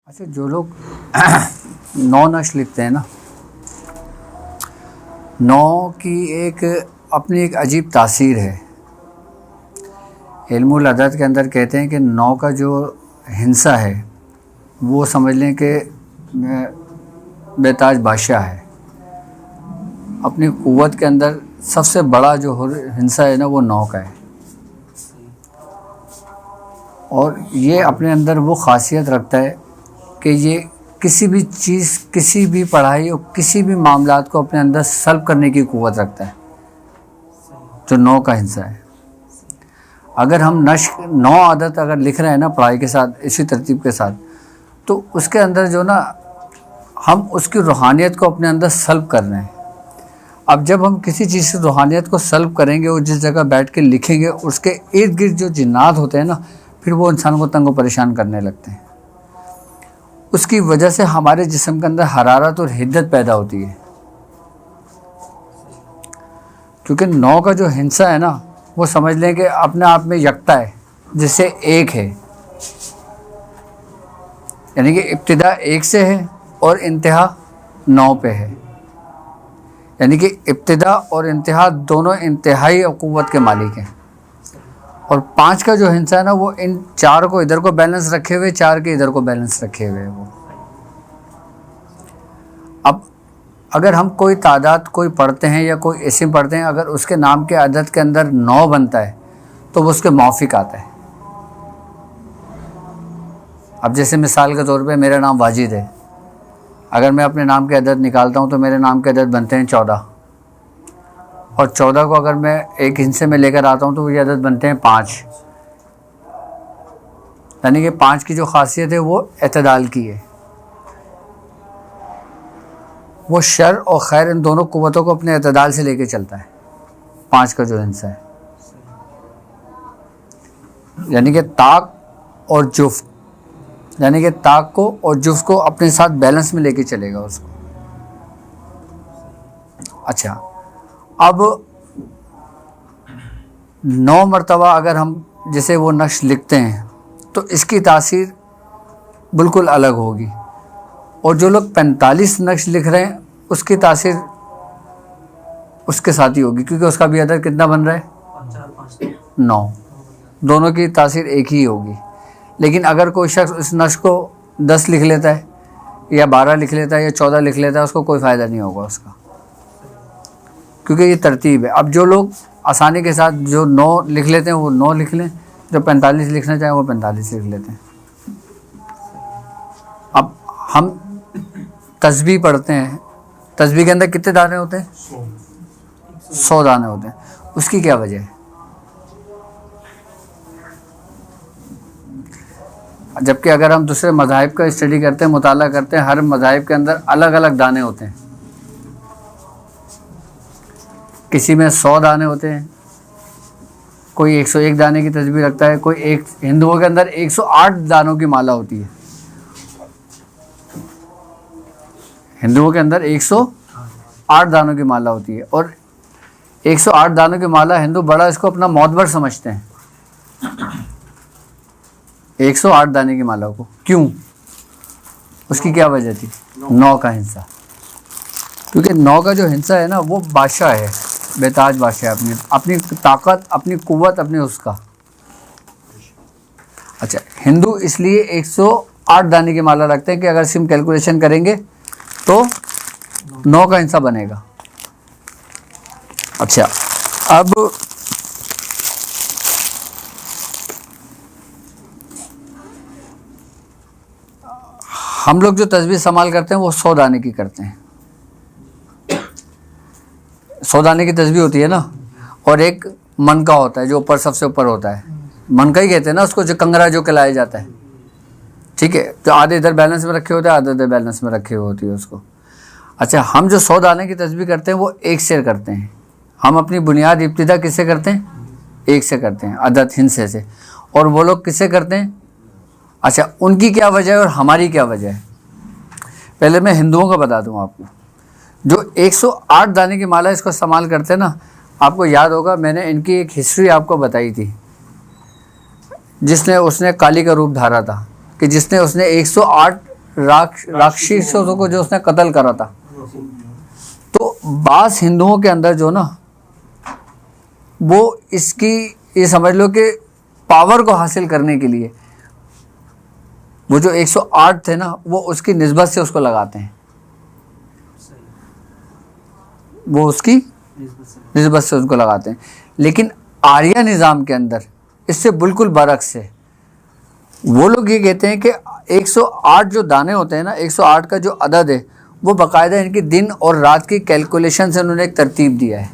अच्छा, जो लोग नौ नक्श लिखते हैं ना, नौ की एक अपनी एक अजीब तासीर है। इल्मुल अदद के अंदर कहते हैं कि नौ का जो हिंसा है वो समझ लें कि बेताज बादशाह है। अपनी क़ुव्वत के अंदर सबसे बड़ा जो हिंसा है ना वो नौ का है, और ये अपने अंदर वो ख़ासियत रखता है कि ये किसी भी चीज़, किसी भी पढ़ाई और किसी भी मामलात को अपने अंदर सल्ब करने की क़ुव्वत रखता है, जो नौ का हिंसा है। अगर हम नौ आदत अगर लिख रहे हैं ना पढ़ाई के साथ, इसी तरतीब के साथ, तो उसके अंदर जो ना हम उसकी रूहानियत को अपने अंदर सल्ब कर रहे हैं। अब जब हम किसी चीज़ से रूहानियत को सल्ब करेंगे और जिस जगह बैठ के लिखेंगे, उसके इर्द गिर्द जो जिन्नात होते हैं ना, फिर वो इंसान को तंग व परेशान करने लगते हैं। उसकी वजह से हमारे जिस्म के अंदर हरारत और हिद्दत पैदा होती है, क्योंकि नौ का जो हिंसा है ना वो समझ लें कि अपने आप में यकता है, जिससे एक है, यानी कि इब्तिदा एक से है और इंतहा नौ पे है। यानी कि इब्तिदा और इंतहा दोनों इंतहाई क़ुव्वत के मालिक हैं। और पाँच का जो हिंसा है ना वो इन चार को इधर को बैलेंस रखे हुए, चार के इधर को बैलेंस रखे हुए है वो। अब अगर हम कोई तादाद कोई पढ़ते हैं या कोई इस्म पढ़ते हैं, अगर उसके नाम के अदद के अंदर 9 बनता है तो वो उसके मौफिक आता है। अब जैसे मिसाल के तौर पे मेरा नाम वाजिद है, अगर मैं अपने नाम के अदद निकालता हूँ तो मेरे नाम के अदद बनते हैं 14, और 14 को अगर मैं एक हिस्से में लेकर आता हूँ तो ये अदद बनते हैं 5। यानी कि 5 की जो ख़ासियत है वो एतदाल की है। वो शर और खैर इन दोनों क़ुव्वतों को अपने एतदाल से लेके चलता है। 5 का जो हिस्सा है, यानी कि ताक और जुफ्त, यानी कि ताक को और जुफ्त को अपने साथ बैलेंस में लेके चलेगा उसको। अच्छा, अब 9 मरतबा अगर हम जैसे वो नक्श लिखते हैं तो इसकी तासीर बिल्कुल अलग होगी, और जो लोग 45 नक्श लिख रहे हैं उसकी तासीर उसके साथ ही होगी, क्योंकि उसका भी अदद कितना बन रहा है 9। दोनों की तासीर एक ही होगी। लेकिन अगर कोई शख्स इस नक्श को 10 लिख लेता है या 12 लिख लेता है या 14 लिख लेता है, उसको कोई फ़ायदा नहीं होगा उसका, क्योंकि ये तरतीब है। अब जो लोग आसानी के साथ जो 9 लिख लेते हैं वो 9 लिख लें, जो 45 लिखना चाहें वो 45 लिख लेते हैं। अब हम तस्बीह पढ़ते हैं, तस्बीह के अंदर कितने दाने होते हैं? 100 दाने होते हैं। उसकी क्या वजह है? जबकि अगर हम दूसरे मज़ाहिब का स्टडी करते हैं, मुताला करते हैं, हर मज़ाहिब के अंदर अलग अलग दाने होते हैं। किसी में 100 दाने होते हैं, कोई 101 दाने की तस्बीह रखता है, कोई एक हिंदुओं के अंदर 108 दानों की माला होती है। हिंदुओं के अंदर 108 दानों की माला होती है, और 108 दानों की माला हिंदू बड़ा इसको अपना मौतबर समझते हैं, 108 दाने की माला को। क्यों? उसकी क्या वजह थी? 9 का हिंसा। क्योंकि 9 का जो हिंसा है ना वो बादशाह है, बेताज बादशाह, अपनी ताकत, अपनी क़ुव्वत, अपनी उसका। अच्छा, हिंदू इसलिए 108 दाने की माला रखते हैं कि अगर सिम कैलकुलेशन करेंगे तो 9 का हिंसा बनेगा। अच्छा, अब हम लोग जो तस्बीह संभाल करते हैं वो 100 दाने की करते हैं। 100 दाने की तस्बीह होती है ना, और एक मन का होता है जो ऊपर सबसे ऊपर होता है, मन का ही कहते हैं ना उसको, जो कंगरा जो कहलाया जाता है। ठीक है, तो आधे इधर बैलेंस में रखे होते हैं, आधे इधर बैलेंस में रखे हुए होती है उसको। अच्छा, हम जो 100 दाने की तस्बीह करते हैं वो एक से करते हैं। हम अपनी बुनियाद इब्तिदा किससे करते हैं? एक से करते हैं, अदद हिंसे से। और वो लोग किससे करते हैं? अच्छा, उनकी क्या वजह है और हमारी क्या वजह है? पहले मैं हिंदुओं का बता दूं आपको। जो 108 दाने की माला इसको इस्तेमाल करते हैं ना, आपको याद होगा मैंने इनकी एक हिस्ट्री आपको बताई थी, उसने काली का रूप धारा था, कि उसने 108 राक्षसों को जो उसने कत्ल करा था। तो बास हिंदुओं के अंदर जो ना वो इसकी ये समझ लो कि पावर को हासिल करने के लिए वो जो 108 थे ना वो उसकी निस्बत से उसको लगाते हैं, वो उसकी निस्बत से उनको लगाते हैं। लेकिन आर्य निज़ाम के अंदर इससे बिल्कुल बरक्स है। वो लोग ये कहते हैं कि 108 जो दाने होते हैं ना, 108 का जो अदद है वो बाकायदा इनकी दिन और रात की कैलकुलेशन से उन्होंने एक तरतीब दिया है।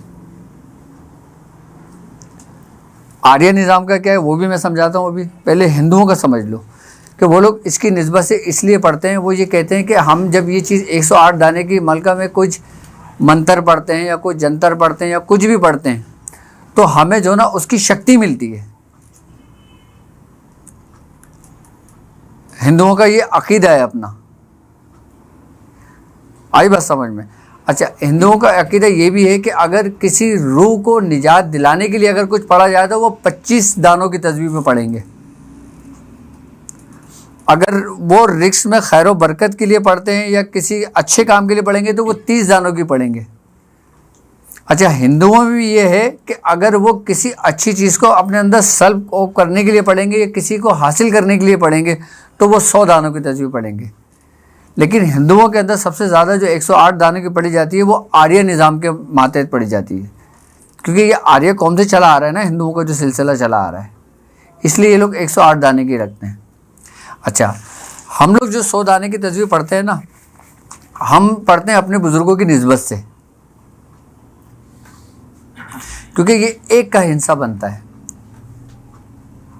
आर्य निज़ाम का क्या है वो भी मैं समझाता हूँ। अभी पहले हिंदुओं का समझ लो कि वो लोग इसकी निस्बत से इसलिए पढ़ते हैं, वो ये कहते हैं कि हम जब ये चीज़ 108 दाने की मलका में कुछ मंत्र पढ़ते हैं या कुछ जंतर पढ़ते हैं या कुछ भी पढ़ते हैं तो हमें जो ना उसकी शक्ति मिलती है। हिंदुओं का ये अकीदा है अपना। आई बात समझ में? अच्छा, हिंदुओं का अकीदा ये भी है कि अगर किसी रूह को निजात दिलाने के लिए अगर कुछ पढ़ा जाए तो वो 25 दानों की तस्वीर में पढ़ेंगे। अगर वो रिक्स में खैर व बरकत के लिए पढ़ते हैं या किसी अच्छे काम के लिए पढ़ेंगे तो वो 30 दानों की पढ़ेंगे। अच्छा, हिंदुओं में भी ये है कि अगर वो किसी अच्छी चीज़ को अपने अंदर सल्ब करने के लिए पढ़ेंगे या किसी को हासिल करने के लिए पढ़ेंगे तो वो 100 दानों की तस्वीर पढ़ेंगे। लेकिन हिंदुओं के अंदर सबसे ज़्यादा जो 108 दानों की पढ़ी जाती है वो आर्य निज़ाम के मातहत पढ़ी जाती है, क्योंकि ये आर्य कौम से चला आ रहा है ना, हिंदुओं का जो सिलसिला चला आ रहा है, इसलिए ये लोग 108 दाने की रखते हैं। अच्छा, हम लोग जो 100 दाने की तस्वीर पढ़ते हैं ना, हम पढ़ते हैं अपने बुज़ुर्गों की निस्बत से, क्योंकि ये एक का हिस्सा बनता है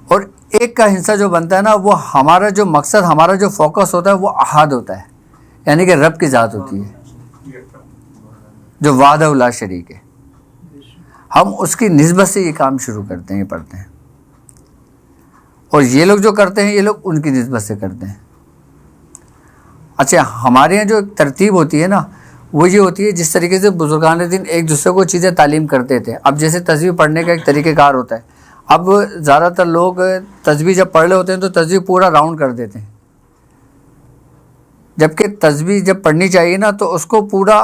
और एक का हिस्सा जो बनता है ना वो हमारा जो मकसद, हमारा जो फोकस होता है वो अहाद होता है, यानी कि रब की ज़ात होती है जो वादा उला शरीक है। हम उसकी निस्बत से ये काम शुरू करते हैं, ये पढ़ते हैं। और ये लोग जो करते हैं ये लोग उनकी निस्बत से करते हैं। अच्छा, हमारे यहाँ जो तरतीब होती है ना वो ये होती है जिस तरीके से बुजुर्गान दिन एक दूसरे को चीज़ें तालीम करते थे। अब जैसे तस्बीह पढ़ने का एक तरीक़ेकार होता है। अब ज़्यादातर लोग तस्बीह जब पढ़ रहे होते हैं तो तस्बीह पूरा राउंड कर देते हैं, जबकि तस्बीह जब पढ़नी चाहिए ना तो उसको पूरा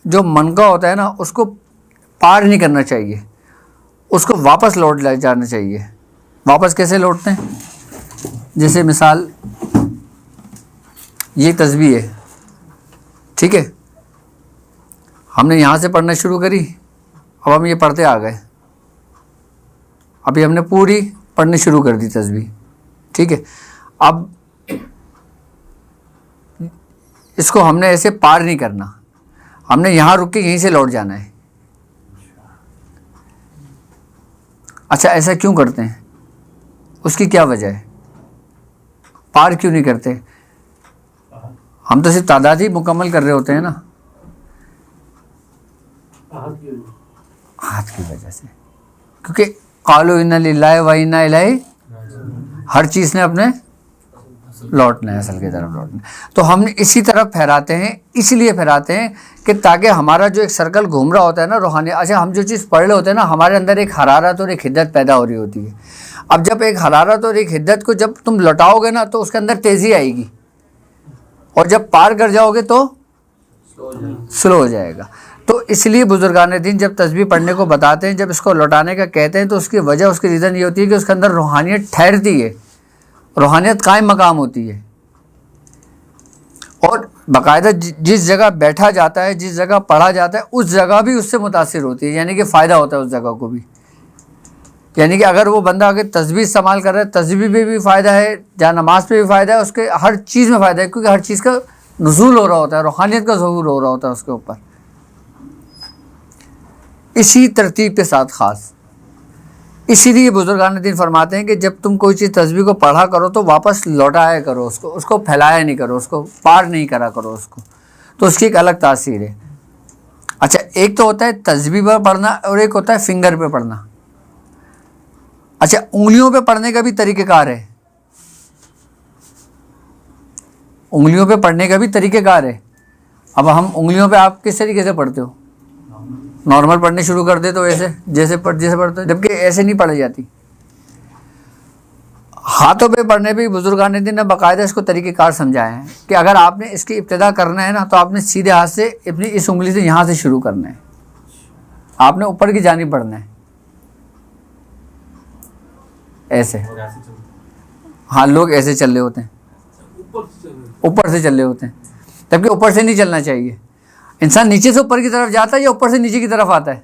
जो मनका होता है ना उसको पार नहीं करना चाहिए, उसको वापस लौट जाना चाहिए। वापस कैसे लौटते हैं? जैसे मिसाल ये तस्बीह है, ठीक है, हमने यहाँ से पढ़ना शुरू करी, अब हम ये पढ़ते आ गए, अभी हमने पूरी पढ़नी शुरू कर दी तस्बीह, ठीक है। अब इसको हमने ऐसे पार नहीं करना, हमने यहाँ रुक के यहीं से लौट जाना है। अच्छा, ऐसा क्यों करते हैं? उसकी क्या वजह है? पार क्यों नहीं करते? हम तो सिर्फ तादाद ही मुकम्मल कर रहे होते हैं ना, हाथ की वजह से, क्योंकि कालू इन्ना लिल्लाहि व इन्ना इलैहि, हर चीज़ ने अपने लौटना है, असल की तरफ लौटना है। तो हम इसी तरफ फहराते हैं, इसलिए फहराते हैं कि ताकि हमारा जो एक सर्कल घूम रहा होता है ना रूहानी, अच्छा हम जो चीज़ पढ़ रहे होते हैं ना हमारे अंदर एक हरारत और एक हिद्दत पैदा हो रही होती है। अब जब एक हरारत और एक हिद्दत को जब तुम लौटाओगे ना तो उसके अंदर तेज़ी आएगी, और जब पार कर जाओगे तो स्लो हो जाएगा। तो इसलिए बुजुर्गान दीन जब तस्बीह पढ़ने को बताते हैं, जब इसको लौटाने का कहते हैं तो उसकी वजह, उसकी रीज़न ये होती है कि उसके अंदर रूहानियत ठहरती है, रूहानियत कायम मकाम होती है। और बाकायदा जिस जगह बैठा जाता है, जिस जगह पढ़ा जाता है, उस जगह भी उससे मुतासिर होती है, यानी कि फ़ायदा होता है उस जगह को भी। यानी कि अगर वो बंदा अगर तस्बीह इस्तेमाल कर रहा है, तस्बीह में भी फ़ायदा है, जहाँ नमाज पे भी फ़ायदा है, उसके हर चीज़ में फ़ायदा है, क्योंकि हर चीज़ का नुज़ूल हो रहा होता है, रूहानियत का ज़हूर हो रहा होता है उसके ऊपर। इसी तरतीब के साथ ख़ास इसीलिए बुजुर्गान दीन फरमाते हैं कि जब तुम कोई चीज़ तस्बीह को पढ़ा करो तो वापस लौटाया करो उसको फैलाया नहीं करो, उसको पार नहीं करा करो उसको, तो उसकी एक अलग तासीर है। अच्छा, एक तो होता है तस्बीह पर पढ़ना और एक होता है फिंगर पे पढ़ना। अच्छा, उंगलियों पे पढ़ने का भी तरीक़ेकार है, उंगलियों पे पढ़ने का भी तरीक़ेकार है। अब हम उंगलियों पे आप किस तरीके से पढ़ते हो? नॉर्मल पढ़ने शुरू कर दे तो ऐसे जैसे पढ़ते हो, जबकि ऐसे नहीं पढ़ी जाती। हाथों पे पढ़ने पे बुजुर्गान दिन ने बाकायदा इसको तरीक़ेकार समझाए हैं कि अगर आपने इसकी इब्तिदा करना है ना तो आपने सीधे हाथ से अपनी इस उंगली से यहाँ से शुरू करना है, आपने ऊपर की जानिब पढ़ना है ऐसे। हाँ, लोग ऐसे चल रहे होते हैं, ऊपर से चल रहे होते हैं, जबकि ऊपर से नहीं चलना चाहिए। इंसान नीचे से ऊपर की तरफ जाता है या ऊपर से नीचे की तरफ आता है?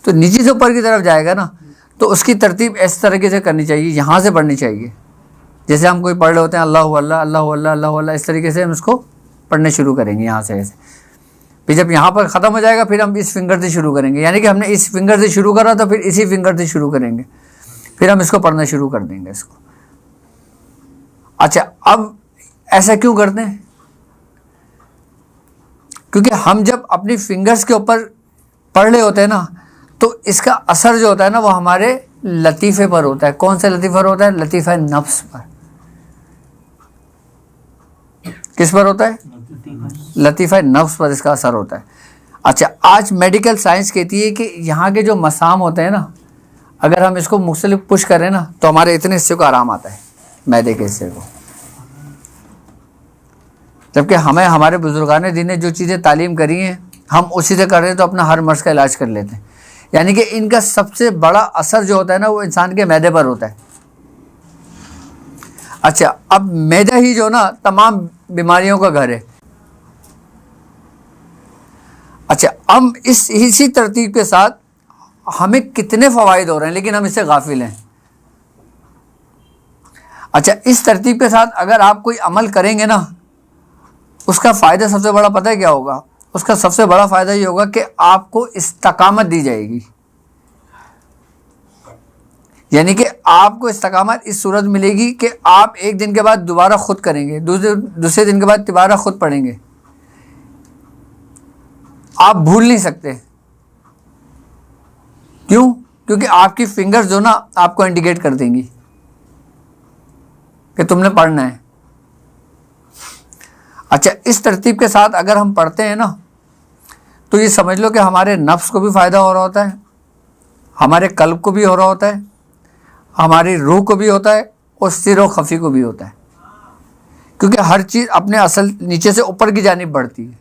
तो नीचे से ऊपर की तरफ जाएगा ना, तो उसकी तरतीब इस तरीके से करनी चाहिए, यहाँ से पढ़नी चाहिए। जैसे हम कोई पढ़ रहे होते हैं अल्लाहु अल्लाह अल्लाहु अल्लाह अल्लाहु अल्लाह, इस तरीके से हम इसको पढ़ने शुरू करेंगे यहाँ से ऐसे। फिर जब यहाँ पर ख़त्म हो जाएगा फिर हम इस फिंगर से शुरू करेंगे, यानी कि हमने इस फिंगर से शुरू करा तो फिर इसी फिंगर से शुरू करेंगे, फिर हम इसको पढ़ना शुरू कर देंगे इसको। अच्छा, अब ऐसा क्यों करते हैं? क्योंकि हम जब अपनी फिंगर्स के ऊपर पढ़ रहे होते हैं ना, तो इसका असर जो होता है ना वो हमारे लतीफ़े पर होता है। कौन सा लतीफ़ा होता है? लतीफ़ा नफ्स पर। किस पर होता है? लतीफ़ा नफ्स पर इसका असर होता है। अच्छा, आज मेडिकल साइंस कहती है कि यहाँ के जो मसाम होते हैं ना, अगर हम इसको मुख्तलिफ पुश करें ना तो हमारे इतने हिस्से को आराम आता है, मैदे के हिस्से को। जबकि हमें हमारे बुजुर्गान दीन ने जो चीज़ें तालीम करी हैं हम उसी से कर रहे हैं, तो अपना हर मर्ज़ का इलाज कर लेते हैं। यानी कि इनका सबसे बड़ा असर जो होता है ना वो इंसान के मैदे पर होता है। अच्छा, अब मैदा ही जो ना तमाम बीमारियों का घर है। अच्छा, हम इसी तरतीब के साथ हमें कितने फ़वाइद हो रहे हैं लेकिन हम इससे गाफिल हैं। अच्छा, इस तरतीब के साथ अगर आप कोई अमल करेंगे ना, उसका फ़ायदा सबसे बड़ा पता है क्या होगा? उसका सबसे बड़ा फ़ायदा ये होगा कि आपको इस्तकामत दी जाएगी। यानी कि आपको इस्तकामत इस सूरत मिलेगी कि आप एक दिन के बाद दोबारा खुद करेंगे, दूसरे दिन के बाद दोबारा खुद पढ़ेंगे, आप भूल नहीं सकते। क्यों? क्योंकि आपकी फिंगर्स जो ना आपको इंडिकेट कर देंगी कि तुमने पढ़ना है। अच्छा, इस तरतीब के साथ अगर हम पढ़ते हैं ना तो ये समझ लो कि हमारे नफ्स को भी फ़ायदा हो रहा होता है, हमारे कल्ब को भी हो रहा होता है, हमारी रूह को भी होता है और सिर व खफ़ी को भी होता है। क्योंकि हर चीज़ अपने असल नीचे से ऊपर की जानिब बढ़ती है।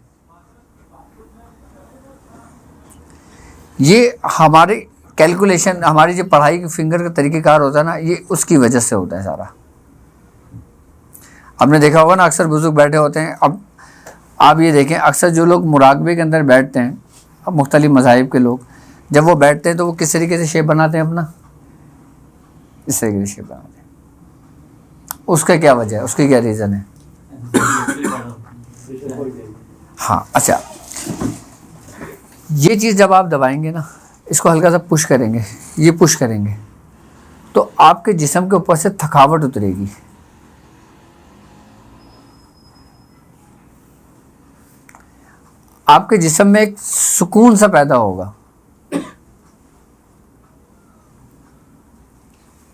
ये हमारी कैलकुलेशन, हमारी जो पढ़ाई की फिंगर का तरीक़ेकार होता है ना, ये उसकी वजह से होता है सारा। आपने देखा होगा ना, अक्सर बुजुर्ग बैठे होते हैं। अब आप ये देखें, अक्सर जो लोग मुराकबे के अंदर बैठते हैं, अब मुख्तलिफ मज़ाहिब के लोग जब वो बैठते हैं तो वो किस तरीके से शेप बनाते हैं अपना? इस तरीके से शेप बनाते हैं। उसका क्या वजह है? उसकी क्या रीज़न है? हाँ, अच्छा, ये चीज़ जब आप दबाएंगे ना, इसको हल्का सा पुश करेंगे, ये पुश करेंगे तो आपके जिस्म के ऊपर से थकावट उतरेगी। आपके जिस्म में एक सुकून सा पैदा होगा।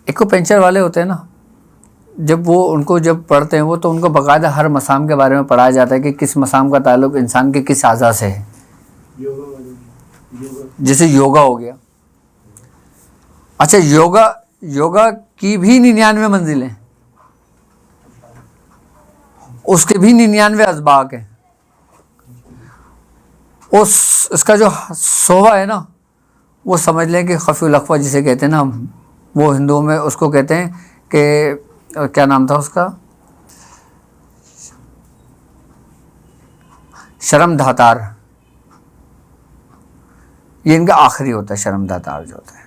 एक्यूपेंचर वाले होते हैं ना, जब वो उनको जब पढ़ते हैं वो, तो उनको बाकायदा हर मसाम के बारे में पढ़ाया जाता है कि किस मसाम का ताल्लुक इंसान के किस आज़ा से है। जैसे योगा हो गया। अच्छा, योगा की भी 99 मंजिलें, उसके भी 99 असबाक हैं। इसका जो सोवा है ना, वो समझ लें कि खफ़ीउल अख़फ़ा जिसे कहते हैं ना, वो हिंदुओं में उसको कहते हैं कि क्या नाम था उसका, शर्मदातार। ये इनका आखिरी होता है, शर्मदातार जो होता है।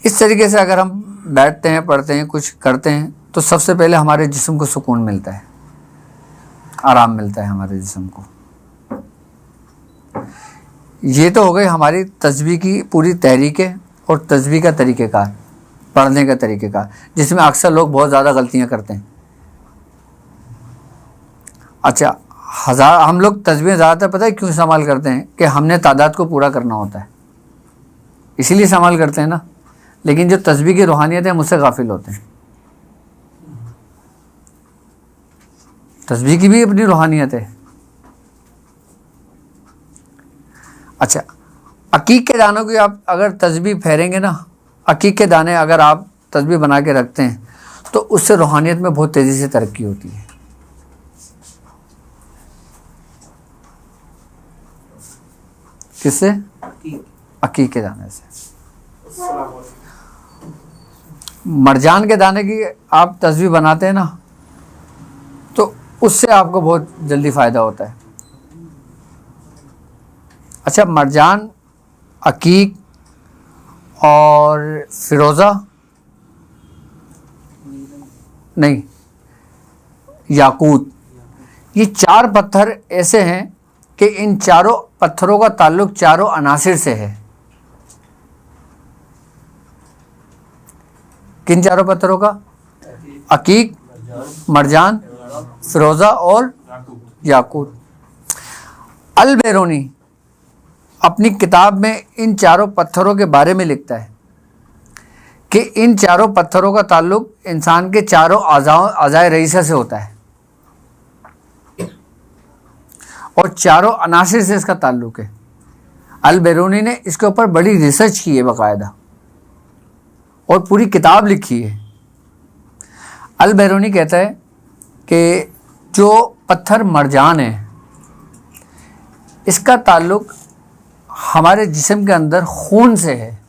इस तरीके से अगर हम बैठते हैं, पढ़ते हैं, कुछ करते हैं, तो सबसे पहले हमारे जिस्म को सुकून मिलता है, आराम मिलता है हमारे जिस्म को। ये तो हो गई हमारी तस्बीह की पूरी तहरीकें और तस्बीह का तरीक़ेकार, पढ़ने का तरीक़ेकार, जिसमें अक्सर लोग बहुत ज़्यादा गलतियाँ करते हैं। अच्छा, हम लोग तस्बीह ज़्यादातर पता है क्यों इस्तेमाल करते हैं? कि हमने तादाद को पूरा करना होता है, इसीलिए इस्तेमाल करते हैं ना। लेकिन जो तस्बीह की रूहानियत है, मुझसे गाफिल होते हैं। तस्बीह की भी अपनी रूहानियत है। अच्छा, अकीक के दानों की आप अगर तस्बीह फेरेंगे ना, अकीक के दाने अगर आप तस्बीह बना के रखते हैं तो उससे रूहानियत में बहुत तेज़ी से तरक्की होती है। किससे? अकीक के दाने से। मरजान के दाने की आप तस्बीह बनाते हैं ना तो उससे आपको बहुत जल्दी फ़ायदा होता है। अच्छा, मरजान, अकीक और फिरोज़ा नहीं, याकूत, ये 4 पत्थर ऐसे हैं कि इन चारों पत्थरों का ताल्लुक चारों अनासिर से है। किन चारों पत्थरों का? अकीक, मरजान, फिरोज़ा और याकूत। अल बैरूनी अपनी किताब में इन चारों पत्थरों के बारे में लिखता है कि इन चारों पत्थरों का ताल्लुक इंसान के चारों अज़ाए रईसा से होता है और चारों अनासिर से इसका ताल्लुक है। अल बैरूनी ने इसके ऊपर बड़ी रिसर्च की है बाकायदा और पूरी किताब लिखी है। अल बैरूनी कहता है कि जो पत्थर मरजान है इसका ताल्लुक हमारे जिस्म के अंदर खून से है,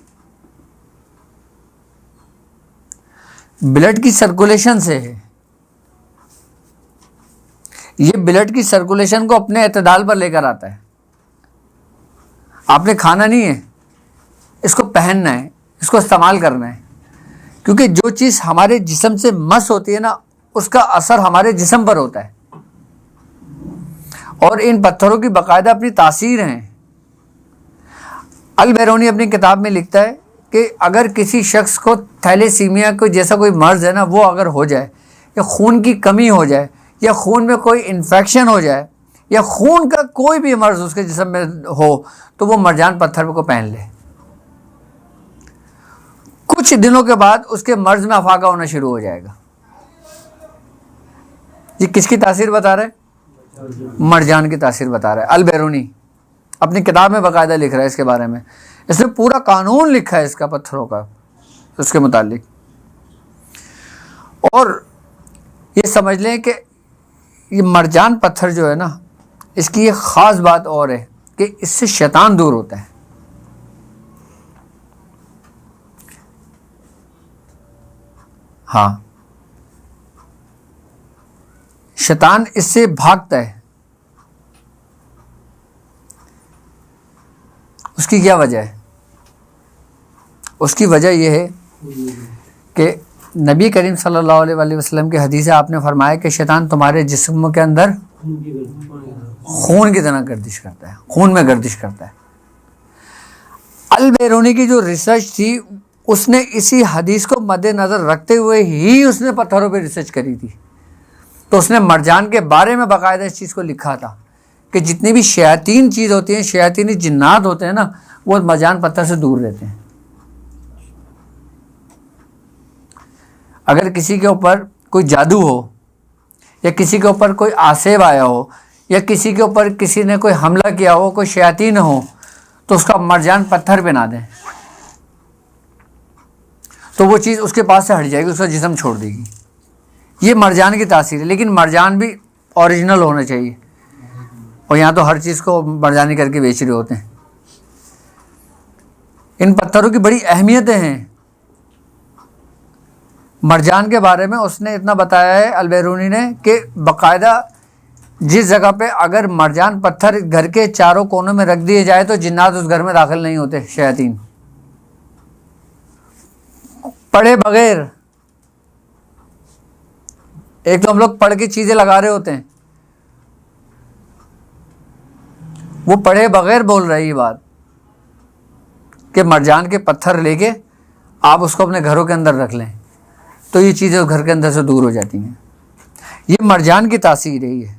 ब्लड की सर्कुलेशन से है। ये ब्लड की सर्कुलेशन को अपने एतदाल पर लेकर आता है। आपने खाना नहीं है, इसको पहनना है, इसको इस्तेमाल करना है, क्योंकि जो चीज़ हमारे जिस्म से मस होती है ना उसका असर हमारे जिस्म पर होता है। और इन पत्थरों की बाकायदा अपनी तासीर हैं। अल बैरूनी अपनी किताब में लिखता है कि अगर किसी शख्स को थैलेसीमिया को जैसा कोई मर्ज़ है ना वो अगर हो जाए, या खून की कमी हो जाए, या खून में कोई इन्फेक्शन हो जाए, या खून का कोई भी मर्ज़ उसके जिस्म में हो, तो वो मरजान पत्थर को पहन ले। कुछ दिनों के बाद उसके मर्ज़ में अफाका होना शुरू हो जाएगा। ये किसकी तासीर बता रहा है? मरजान की तासीर बता रहा है। अल बैरूनी अपनी किताब में बाकायदा लिख रहा है इसके बारे में। इसने पूरा कानून लिखा है इसका, पत्थरों का, उसके मुतालिक। और ये समझ लें कि ये मरजान पत्थर जो है ना, इसकी ये ख़ास बात और है कि इससे शैतान दूर होता है। हाँ, शैतान इससे भागता है। उसकी क्या वजह है? उसकी वजह यह है कि नबी करीम सल्लल्लाहु अलैहि वसल्लम की हदीस है, आपने फरमाया कि शैतान तुम्हारे जिस्म के अंदर खून की तरह गर्दिश करता है, खून में गर्दिश करता है। अल बैरूनी की जो रिसर्च थी उसने इसी हदीस को मद्देनज़र रखते हुए ही उसने पत्थरों पे रिसर्च करी थी। तो उसने मरजान के बारे में बाकायदा इस चीज़ को लिखा था कि जितनी भी शयातीन चीज़ होती हैं, शयातीनी जिन्नात होते हैं ना, वो मरजान पत्थर से दूर रहते हैं। अगर किसी के ऊपर कोई जादू हो, या किसी के ऊपर कोई आसेब आया हो, या किसी के ऊपर किसी ने कोई हमला किया हो, कोई शयातीन हो, तो उसका मरजान पत्थर पे ना दें, तो वो चीज़ उसके पास से हट जाएगी, उसका जिस्म छोड़ देगी। ये मरजान की तासीर है। लेकिन मरजान भी ओरिजिनल होना चाहिए, और यहाँ तो हर चीज़ को मरजानी करके बेच रहे होते हैं। इन पत्थरों की बड़ी अहमियतें हैं। मरजान के बारे में उसने इतना बताया है अल बैरूनी ने कि बाकायदा जिस जगह पे अगर मरजान पत्थर घर के चारों कोनों में रख दिए जाए तो जिन्नात उस घर में दाखिल नहीं होते, शयातीन पढ़े बगैर। एक तो हम लोग पढ़ के चीज़ें लगा रहे होते हैं, वो पढ़े बगैर बोल रही है बात कि मरजान के पत्थर लेके आप उसको अपने घरों के अंदर रख लें तो ये चीज़ें घर के अंदर से दूर हो जाती हैं। ये मरजान की तासीर है ये।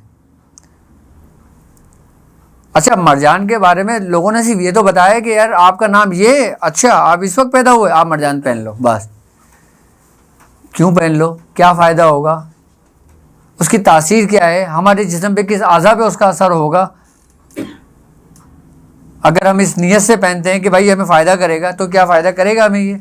अच्छा, मरजान के बारे में लोगों ने सिर्फ ये तो बताया कि यार आपका नाम ये, अच्छा आप इस वक्त पैदा हुए, आप मरजान पहन लो, बस। क्यों पहन लो? क्या फ़ायदा होगा? उसकी तासीर क्या है? हमारे जिस्म पे किस आज़ा पे उसका असर होगा? अगर हम इस नीयत से पहनते हैं कि भाई हमें फ़ायदा करेगा, तो क्या फ़ायदा करेगा हमें ये?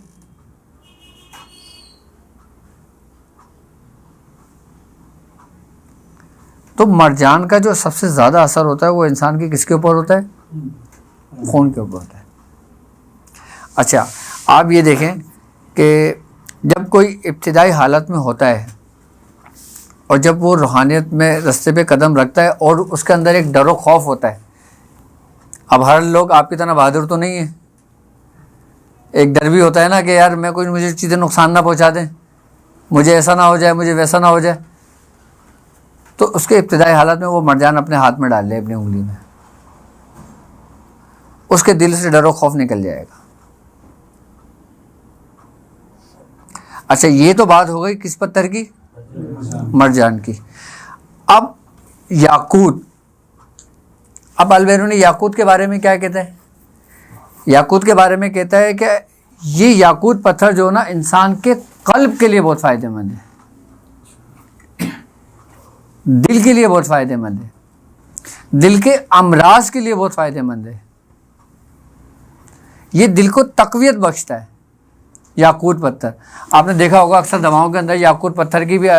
तो मरजान का जो सबसे ज़्यादा असर होता है वो इंसान के किसके ऊपर होता है? खून के ऊपर होता है। अच्छा, आप ये देखें कि जब कोई इब्तिदाई हालत में होता है और जब वो रूहानियत में रास्ते पे कदम रखता है और उसके अंदर एक डर व खौफ होता है। अब हर लोग आपकी तरह बहादुर तो नहीं है, एक डर भी होता है ना कि यार मैं कोई मुझे चीज़ें नुकसान ना पहुंचा दें, मुझे ऐसा ना हो जाए, मुझे वैसा ना हो जाए। तो उसके इब्तिदाई हालत में वो मरजान अपने हाथ में डाल ले, अपनी उंगली में, उसके दिल से डर व खौफ निकल जाएगा। अच्छा, ये तो बात हो गई किस पत्थर की? मरजान की। अब याकूत, अब अलबेरूनी याकूत के बारे में क्या कहता है? याकूत के बारे में कहता है कि ये याकूत पत्थर जो ना इंसान के कल्ब के लिए बहुत फ़ायदेमंद है, दिल के लिए बहुत फ़ायदेमंद है, दिल के अमराज के लिए बहुत फ़ायदेमंद है। ये दिल को तक़वियत बख्शता है याकूत पत्थर। आपने देखा होगा अक्सर दवाओं के अंदर याकूत पत्थर की भी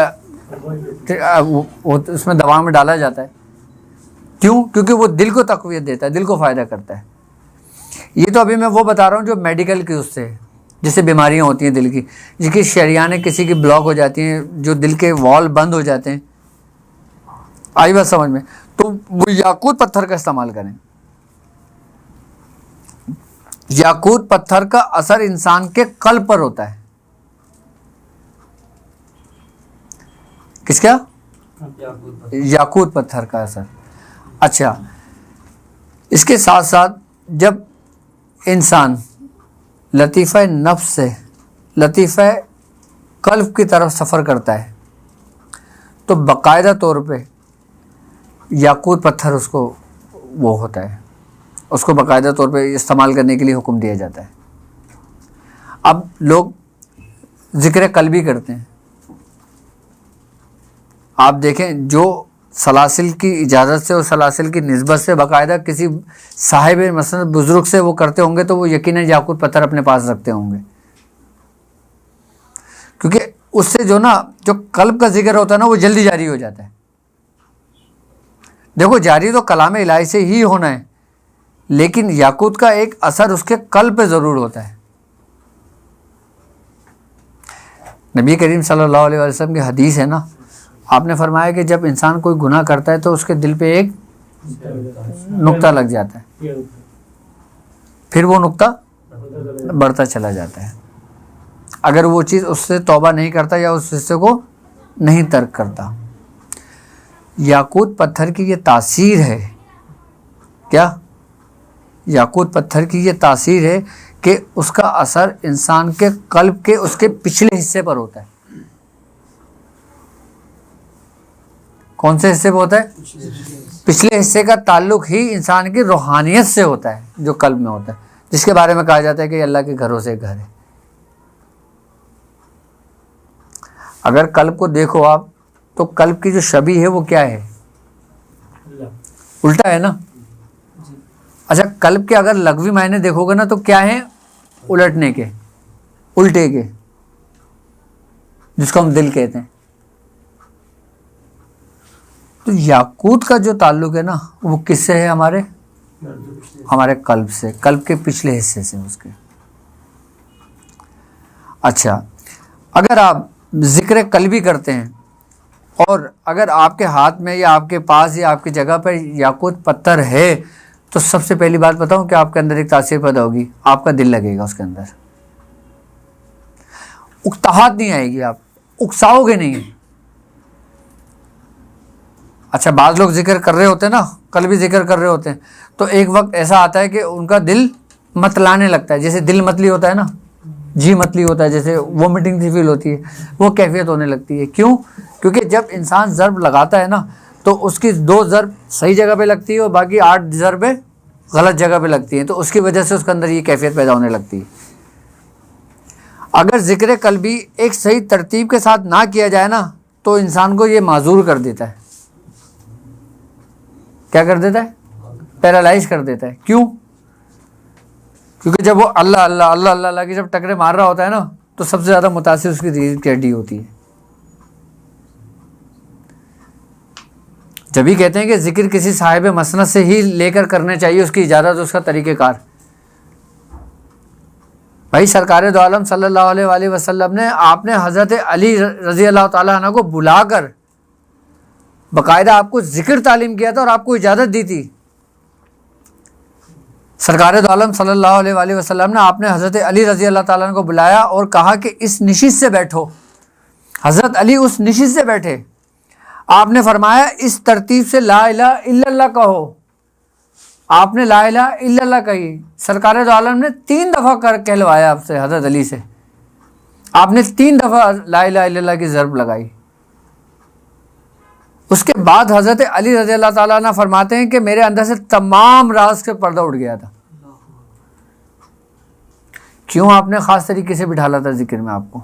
उसमें दवा में डाला जाता है। क्यों? क्योंकि वो दिल को तक़वियत देता है, दिल को फ़ायदा करता है। ये तो अभी मैं वो बता रहा हूँ जो मेडिकल की उससे, जैसे बीमारियाँ होती हैं दिल की, जिसकी शरियानें किसी की ब्लॉक हो जाती हैं, जो दिल के वॉल बंद हो जाते हैं। आई बात समझ में? तो वो याकूत पत्थर का इस्तेमाल करें। याकूत पत्थर का असर इंसान के कल्ब पर होता है। किसका? याकूत पत्थर का असर। अच्छा, इसके साथ साथ जब इंसान लतीफ़ा नफ्स से लतीफ़ा कल्ब की तरफ सफ़र करता है तो बाकायदा तौर पे याकूत पत्थर उसको वो होता है, उसको बाकायदा तौर पे इस्तेमाल करने के लिए हुक्म दिया जाता है। अब लोग ज़िक्र कल्बी करते हैं। आप देखें जो सलासिल की इजाज़त से और सलासिल की निस्बत से बाकायदा किसी साहिब मसनद बुज़ुर्ग से वो करते होंगे तो वो यकीनन याकूत पत्थर अपने पास रखते होंगे, क्योंकि उससे जो ना जो कल्ब का जिक्र होता है ना वो जल्दी जारी हो जाता है। देखो, जारी तो कलाम इलाही से ही होना है, लेकिन याकूत का एक असर उसके कल्ब पे ज़रूर होता है। नबी करीम सल्लल्लाहु अलैहि वसल्लम की हदीस है ना, आपने फरमाया कि जब इंसान कोई गुनाह करता है तो उसके दिल पे एक नुक्ता लग जाता है, फिर वो नुक्ता बढ़ता चला जाता है अगर वो चीज़ उससे तौबा नहीं करता या उस हिस्से को नहीं तर्क करता। याकूत पत्थर की ये तासीर है, क्या? याकूत पत्थर की ये तासीर है कि उसका असर इंसान के कल्ब के उसके पिछले हिस्से पर होता है। कौन से हिस्से पर होता है? पिछले हिस्से का ताल्लुक ही इंसान की रूहानियत से होता है, जो कल्ब में होता है, जिसके बारे में कहा जाता है कि अल्लाह के घरों से घर है। अगर कल्ब को देखो आप तो कल्ब की जो शबी है वो क्या है? उल्टा है ना। अच्छा, कल्ब के अगर लग़वी मायने देखोगे ना तो क्या है? उलटने के, उल्टे के, जिसको हम दिल कहते हैं। तो याकूत का जो ताल्लुक है ना वो किससे है? हमारे कल्ब से, कल्ब के पिछले हिस्से से उसके। अच्छा, अगर आप जिक्र कल्बी करते हैं और अगर आपके हाथ में या आपके पास या आपकी जगह पर याकूत पत्थर है तो सबसे पहली बात बताऊं कि आपके अंदर एक तासीर पैदा होगी, आपका दिल लगेगा उसके अंदर, उकताहट नहीं आएगी, आप उकसाओगे नहीं। अच्छा, बाद लोग जिक्र कर रहे होते हैं ना, कल भी जिक्र कर रहे होते हैं, तो एक वक्त ऐसा आता है कि उनका दिल मतलाने लगता है, जैसे दिल मतली होता है ना, जी मतली होता है, जैसे वोमिटिंग सी फील होती है, वो कैफियत होने लगती है। क्यों? क्योंकि जब इंसान ज़र्ब लगाता है ना तो उसकी 2 ज़र्ब सही जगह पे लगती है और बाकी 8 ज़र्बें गलत जगह पे लगती हैं, तो उसकी वजह से उसके अंदर ये कैफियत पैदा होने लगती है। अगर ज़िक्र कल्बी एक सही तरतीब के साथ ना किया जाए ना तो इंसान को ये माजूर कर देता है। क्या कर देता है? पैरालाइज कर देता है। क्यों? क्योंकि जब वो अल्लाह अल्लाह अल्लाह अल्लाह अल्लाह की जब टकरे मार रहा होता है ना, तो सबसे ज़्यादा मुतासिर उसकी रीढ़ की हड्डी होती है। जब भी कहते हैं कि जिक्र किसी साहिब मसनद से ही लेकर करने चाहिए, उसकी इजाज़त, उसका तरीक़ेकार। भाई सरकार दो आलम सल्लल्लाहु अलैहि वसल्लम ने, आपने हज़रत अली रज़ी अल्लाह ताला अन्हु को बुलाकर बाकायदा आपको जिक्र तालीम किया था और आपको इजाज़त दी थी। सरकार दो आलम सल्लल्लाहु अलैहि वसल्लम ने, आपने हज़रत अली रज़ी अल्लाह ताला अन्हु को बुलाया और कहा कि इस निशिस्त से बैठो। हज़रत अली उस निशिस्त से बैठे। आपने फरमाया इस तरतीब से ला इलाहा इल्लल्लाह कहो। आपने ला इलाहा इल्लल्लाह कही। सरकार दो आलम ने 3 दफ़ा कर कहलवाया आपसे, हज़रत अली से। आपने 3 दफ़ा ला इलाहा इल्लल्लाह की ज़रब लगाई। उसके बाद हज़रत अली रज़ी अल्लाह ताला अन्हु फरमाते हैं कि मेरे अंदर से तमाम राज से पर्दा उठ गया था। क्यों? आपने ख़ास तरीके से बिठाला था जिक्र में आपको।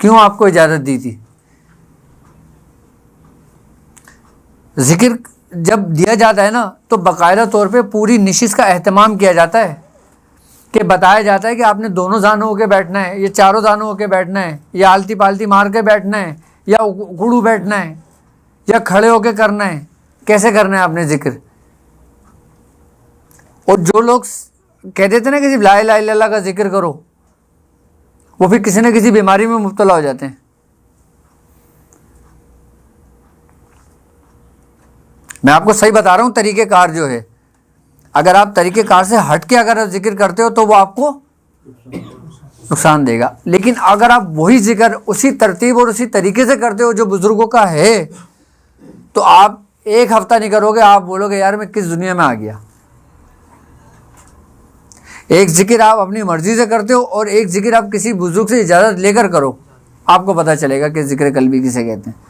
क्यों आपको इजाज़त दी थी? जिक्र जब दिया जाता है ना, तो बाकायदा तौर पे पूरी निशिस्त का एहतमाम किया जाता है कि बताया जाता है कि आपने दोनों जानों होकर बैठना है, या चारों जानों होकर बैठना है, या आलती पालती मार के बैठना है, या गुड़ू बैठना है, या खड़े होकर करना है। कैसे करना है आपने जिक्र? और जो लोग कह देते ना कि सिर्फ ला इलाहा इल्लल्लाह का जिक्र करो, वो फिर किसी न किसी बीमारी में मुब्तला हो जाते हैं। मैं आपको सही बता रहा हूँ तरीक़ेकार जो है। अगर आप तरीक़ेकार से हट के अगर आप जिक्र करते हो तो वो आपको नुकसान देगा। लेकिन अगर आप वही जिक्र उसी तरतीब और उसी तरीके से करते हो जो बुज़ुर्गों का है, तो आप 1 हफ्ता नहीं करोगे, आप बोलोगे यार मैं किस दुनिया में आ गया। एक जिक्र आप अपनी मर्जी से करते हो और एक जिक्र आप किसी बुजुर्ग से इजाज़त लेकर करो, आपको पता चलेगा कि जिक्र कल्बी किसे कहते हैं।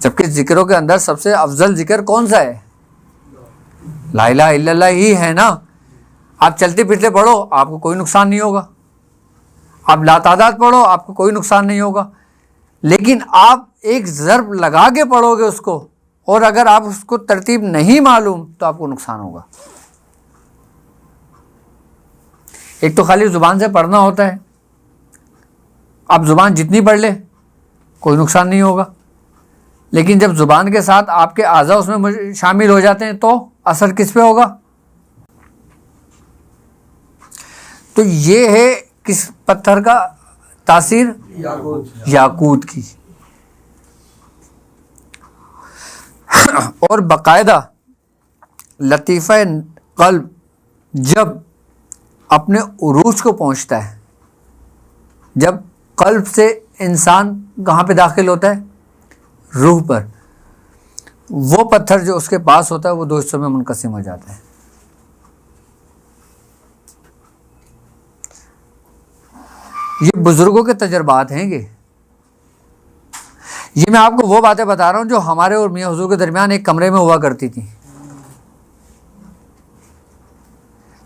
जबकि जिक्रों के अंदर सबसे अफजल जिक्र कौन सा है? ला इलाहा इल्लल्लाह ही है ना। आप चलते फिरते पढ़ो, आपको कोई नुकसान नहीं होगा। आप लातादाद पढ़ो, आपको कोई नुकसान नहीं होगा। लेकिन आप एक ज़रब लगा के पढ़ोगे उसको, और अगर आप उसको तरतीब नहीं मालूम, तो आपको नुकसान होगा। एक तो खाली ज़ुबान से पढ़ना होता है, आप ज़ुबान जितनी पढ़ ले कोई नुकसान नहीं होगा। लेकिन जब ज़ुबान के साथ आपके आज़ा उसमें शामिल हो जाते हैं, तो असर किस पे होगा? तो ये है किस पत्थर का तासीर? याकूत की। और बाकायदा लतीफ़ा क़ल्ब जब अपने उरूज को पहुंचता है, जब क़ल्ब से इंसान कहाँ पे दाखिल होता है? रूह पर। वो पत्थर जो उसके पास होता है वो 2 हिस्सों में मुनक़सिम हो जाता है। ये बुजुर्गों के तजर्बात हैं। ये मैं आपको वो बातें बता रहा हूँ जो हमारे और मियाँ हुज़ूर के दरमियान एक कमरे में हुआ करती थी।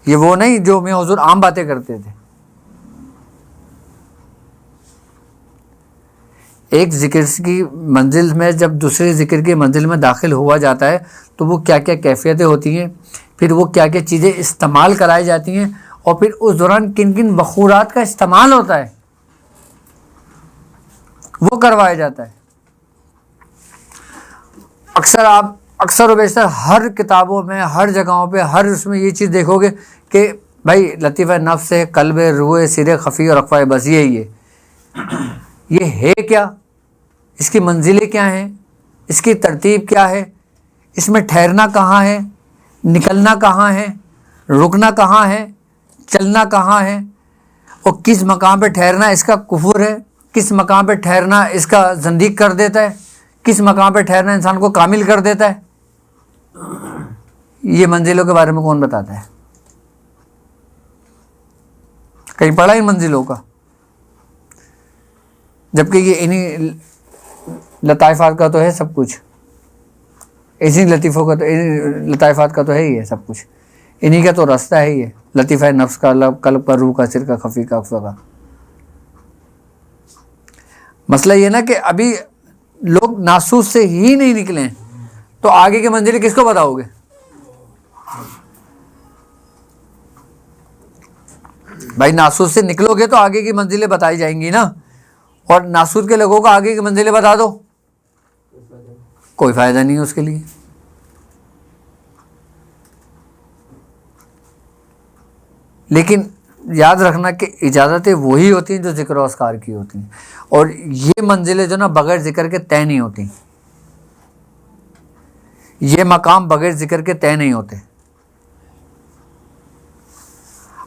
ये वो नहीं जो मियाँ हुज़ूर आम बातें करते थे। एक जिक्र की मंजिल में जब दूसरे जिक्र की मंजिल में दाखिल हुआ जाता है, तो वो क्या क्या कैफियतें होती हैं, फिर वो क्या क्या चीज़ें इस्तेमाल कराई जाती हैं, और फिर उस दौरान किन किन बखूरात का इस्तेमाल होता है, वो करवाया जाता है। अक्सर व बेशतर हर किताबों में, हर जगहों पे, हर उसमें ये चीज़ देखोगे कि भाई लतीफ़ा नफ्स है, कल्ब, रूह, सिर खफ़ी और अख़फ़ा, बस ये है क्या? इसकी मंजिलें क्या हैं? इसकी तरतीब क्या है? इसमें ठहरना कहाँ है, निकलना कहाँ है, रुकना कहाँ है, चलना कहाँ है, और किस मकाम पे ठहरना इसका कुफ्र है, किस मकाम पे ठहरना इसका ज़ंदीक कर देता है, किस मकाम पे ठहरना इंसान को कामिल कर देता है। ये मंजिलों के बारे में कौन बताता है? कहीं पढ़ा इन मंजिलों का? जबकि ये इन्हीं लताइफात का तो है सब कुछ, इसी लतीफ़ों का तो, इन लताइफात का तो है ही है सब कुछ, इन्हीं का तो रास्ता है ही है। लतीफ़ा नफ्स का, कल्ब का, रूह का, सिर का, खफ़ी का, अख़फ़ा का। मसला ये ना कि अभी लोग नासूस से ही नहीं निकले तो आगे की मंजिलें किसको बताओगे? भाई नासूस से निकलोगे तो आगे की मंजिलें बताई जाएंगी ना, और नासूस के लोगों को आगे की मंजिलें बता दो, कोई फायदा नहीं है उसके लिए। लेकिन याद रखना कि इजाज़तें वही होती हैं जो जिक्र और अस्कार की होती हैं, और ये मंजिलें जो ना बगैर जिक्र के तय नहीं होती, ये मकाम बगैर जिक्र के तय नहीं होते।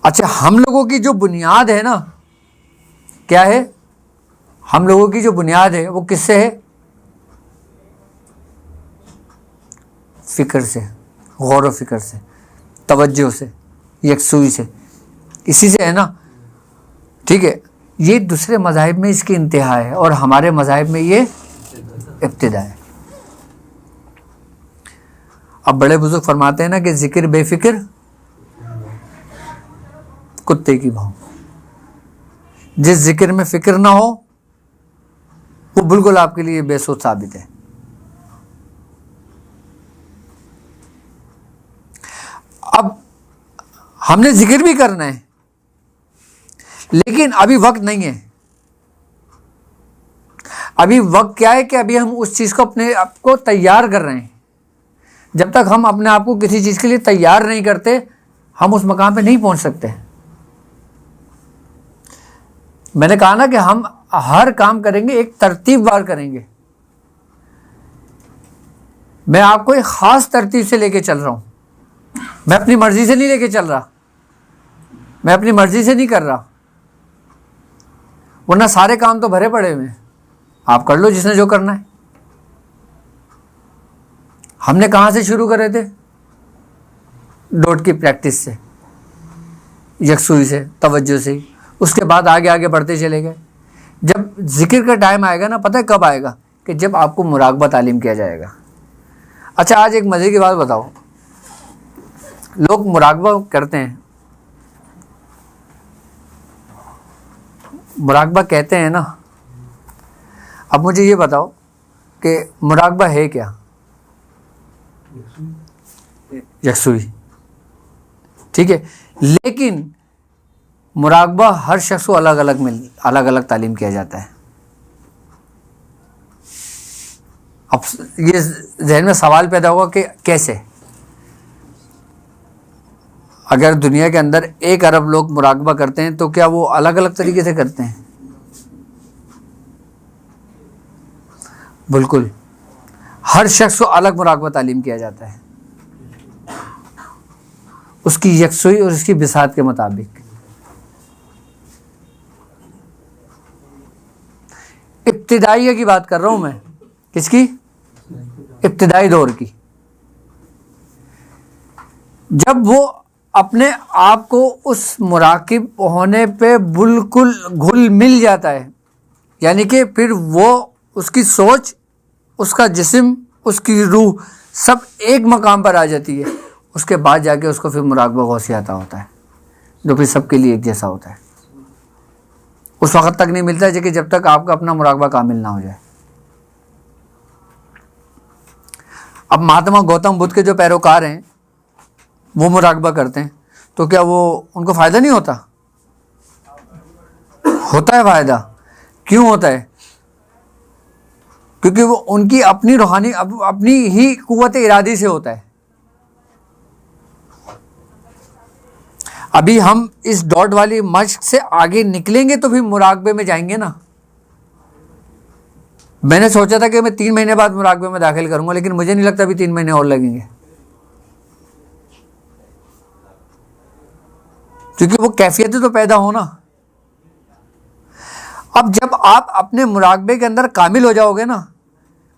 अच्छा, हम लोगों की जो बुनियाद है ना, क्या है? हम लोगों की जो बुनियाद है वो किससे है? फिक्र से, गौर व फिक्र से, तवज्जो से, यकसुई से, इसी से है ना। ठीक है, ये दूसरे मज़ाहिब में इसकी इंतहा है और हमारे मज़ाहिब में ये इब्तिदा है। अब बड़े बुजुर्ग फरमाते हैं ना कि जिक्र बेफिक्र कुत्ते की भाव। जिस जिक्र में फिक्र ना हो वो बिल्कुल आपके लिए बेसुध साबित है। अब हमने जिक्र भी करना है, लेकिन अभी वक्त नहीं है। अभी वक्त क्या है कि अभी हम उस चीज़ को अपने आप को तैयार कर रहे हैं। जब तक हम अपने आप को किसी चीज़ के लिए तैयार नहीं करते, हम उस मकाम पे नहीं पहुंच सकते। मैंने कहा ना कि हम हर काम करेंगे एक तरतीबवार करेंगे। मैं आपको एक ख़ास तरतीब से लेके चल रहा हूँ, मैं अपनी मर्ज़ी से नहीं लेके चल रहा, मैं अपनी मर्ज़ी से नहीं कर रहा, वरना सारे काम तो भरे पड़े हुए हैं, आप कर लो जिसने जो करना है। हमने कहाँ से शुरू करे थे? डॉट की प्रैक्टिस से, यकसुई से, तवज्जो से, उसके बाद आगे आगे बढ़ते चले गए। जब जिक्र का टाइम आएगा ना, पता है कब आएगा? कि जब आपको मुराकबा तालीम किया जाएगा। अच्छा, आज एक मज़े की बात बताओ, लोग मुराकबा करते हैं, मुराकबा कहते हैं ना। अब मुझे ये बताओ कि मुराकबा है क्या? यकसुई, ठीक है, लेकिन मुराकबा हर शख्स को अलग अलग तालीम किया जाता है। अब ये जहन में सवाल पैदा होगा कि कैसे? अगर दुनिया के अंदर 1 अरब लोग मुराकबा करते हैं तो क्या वो अलग अलग तरीके से करते हैं? बिल्कुल, हर शख्स को अलग मुराकबा तालीम किया जाता है, उसकी यकसुई और उसकी बिसात के मुताबिक। इब्तिदाइया की बात कर रहा हूं मैं, किसकी? इब्तिदाई दौर की। जब वो अपने आप को उस मुराकिब होने पे बिल्कुल घुल मिल जाता है, यानी कि फिर वो उसकी सोच, उसका जिस्म, उसकी रूह सब एक मकाम पर आ जाती है, उसके बाद जाके उसको फिर मुराकबा गौसी आता होता है, जो फिर सबके लिए एक जैसा होता है। उस वक़्त तक नहीं मिलता है कि जब तक आपका अपना मुराकबा कामिल ना हो जाए। अब महात्मा गौतम बुद्ध के जो पैरोकार हैं वो मुराकबा करते हैं, तो क्या वो उनको फ़ायदा नहीं होता? होता है फ़ायदा। क्यों होता है? क्योंकि वो उनकी अपनी रूहानी अपनी ही कुव्वत इरादी से होता है। अभी हम इस डॉट वाली मश्क से आगे निकलेंगे तो फिर मुराकबे में जाएंगे ना। मैंने सोचा था कि मैं 3 महीने बाद मुराकबे में दाखिल करूंगा, लेकिन मुझे नहीं लगता अभी 3 महीने और लगेंगे, क्योंकि वो कैफियतें तो पैदा हो ना। अब जब आप अपने मुराकबे के अंदर कामिल हो जाओगे ना,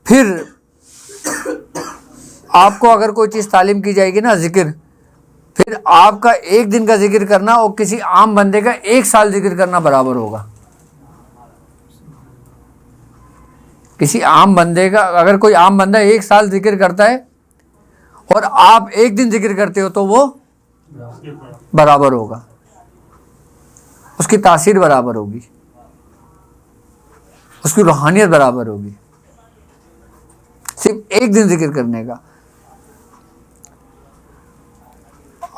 फिर आपको अगर कोई चीज़ तालीम की जाएगी ना, जिक्र, फिर आपका 1 दिन का जिक्र करना और किसी आम बंदे का 1 साल जिक्र करना बराबर होगा। किसी आम बंदे का, अगर कोई आम बंदा 1 साल जिक्र करता है और आप 1 दिन जिक्र करते हो तो वो बराबर होगा, उसकी तासीर बराबर होगी, उसकी रूहानियत बराबर होगी। सिर्फ एक दिन जिक्र करने का।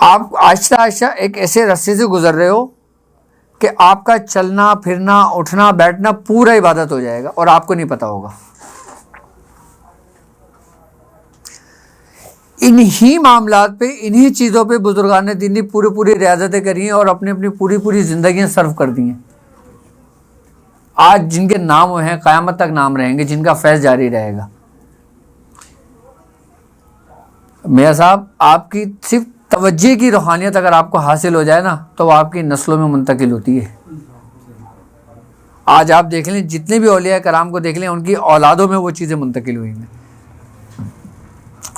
आप आहिस्ता आहिस्ता एक ऐसे रास्ते से गुजर रहे हो कि आपका चलना फिरना उठना बैठना पूरा इबादत हो जाएगा और आपको नहीं पता होगा। इन्हीं मामलात पे, इन्हीं चीज़ों पे बुजुर्गान ने दीनी पूरी पूरी रियाजतें करी हैं और अपनी अपनी पूरी पूरी जिंदगियां सर्व कर दी हैं। आज जिनके नाम हैं क़यामत तक नाम रहेंगे, जिनका फैज़ जारी रहेगा। मियाँ साहब, आपकी सिर्फ तवज्जे की रूहानियत अगर आपको हासिल हो जाए ना तो वो आपकी नस्लों में मुंतकिल होती है। आज आप देख लें, जितने भी औलिया कराम को देख लें, उनकी औलादों में वो चीज़ें मुंतकिल हुई हैं।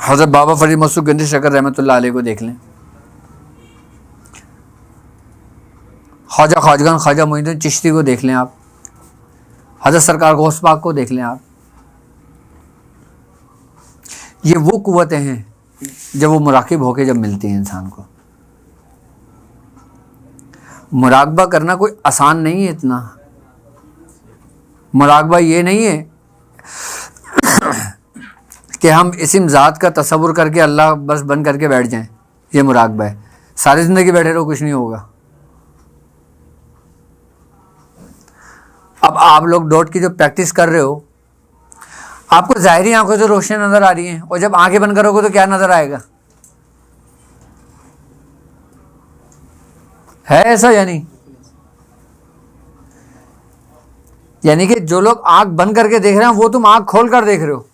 हज़रत बाबा फरीद मसूद गंज शकर रहमतुल्लाह अलैह को देख लें, ख्वाजा ख्वाजगान ख्वाजा मोइनुद्दीन चिश्ती को देख लें आप, हज़रत सरकार गौस पाक को देख लें आप। ये वो कुव्वतें हैं जब वो मुराकिब होके जब मिलती हैं इंसान को। मुराकबा करना कोई आसान नहीं है इतना। मुराकबा ये नहीं है कि हम इस्म ज़ात का तसव्वुर करके अल्लाह बस बन करके बैठ जाएं, ये मुराकबा है। सारी ज़िंदगी बैठे रहो, कुछ नहीं होगा। अब आप लोग डॉट की जो प्रैक्टिस कर रहे हो, आपको ज़ाहिरी आंखों से रोशनी नज़र आ रही हैं, और जब आंखें बंद करोगे तो क्या नज़र आएगा? है ऐसा? यानी कि जो लोग आंख बंद करके देख रहे हैं वो तुम आंख खोल कर देख रहे हो।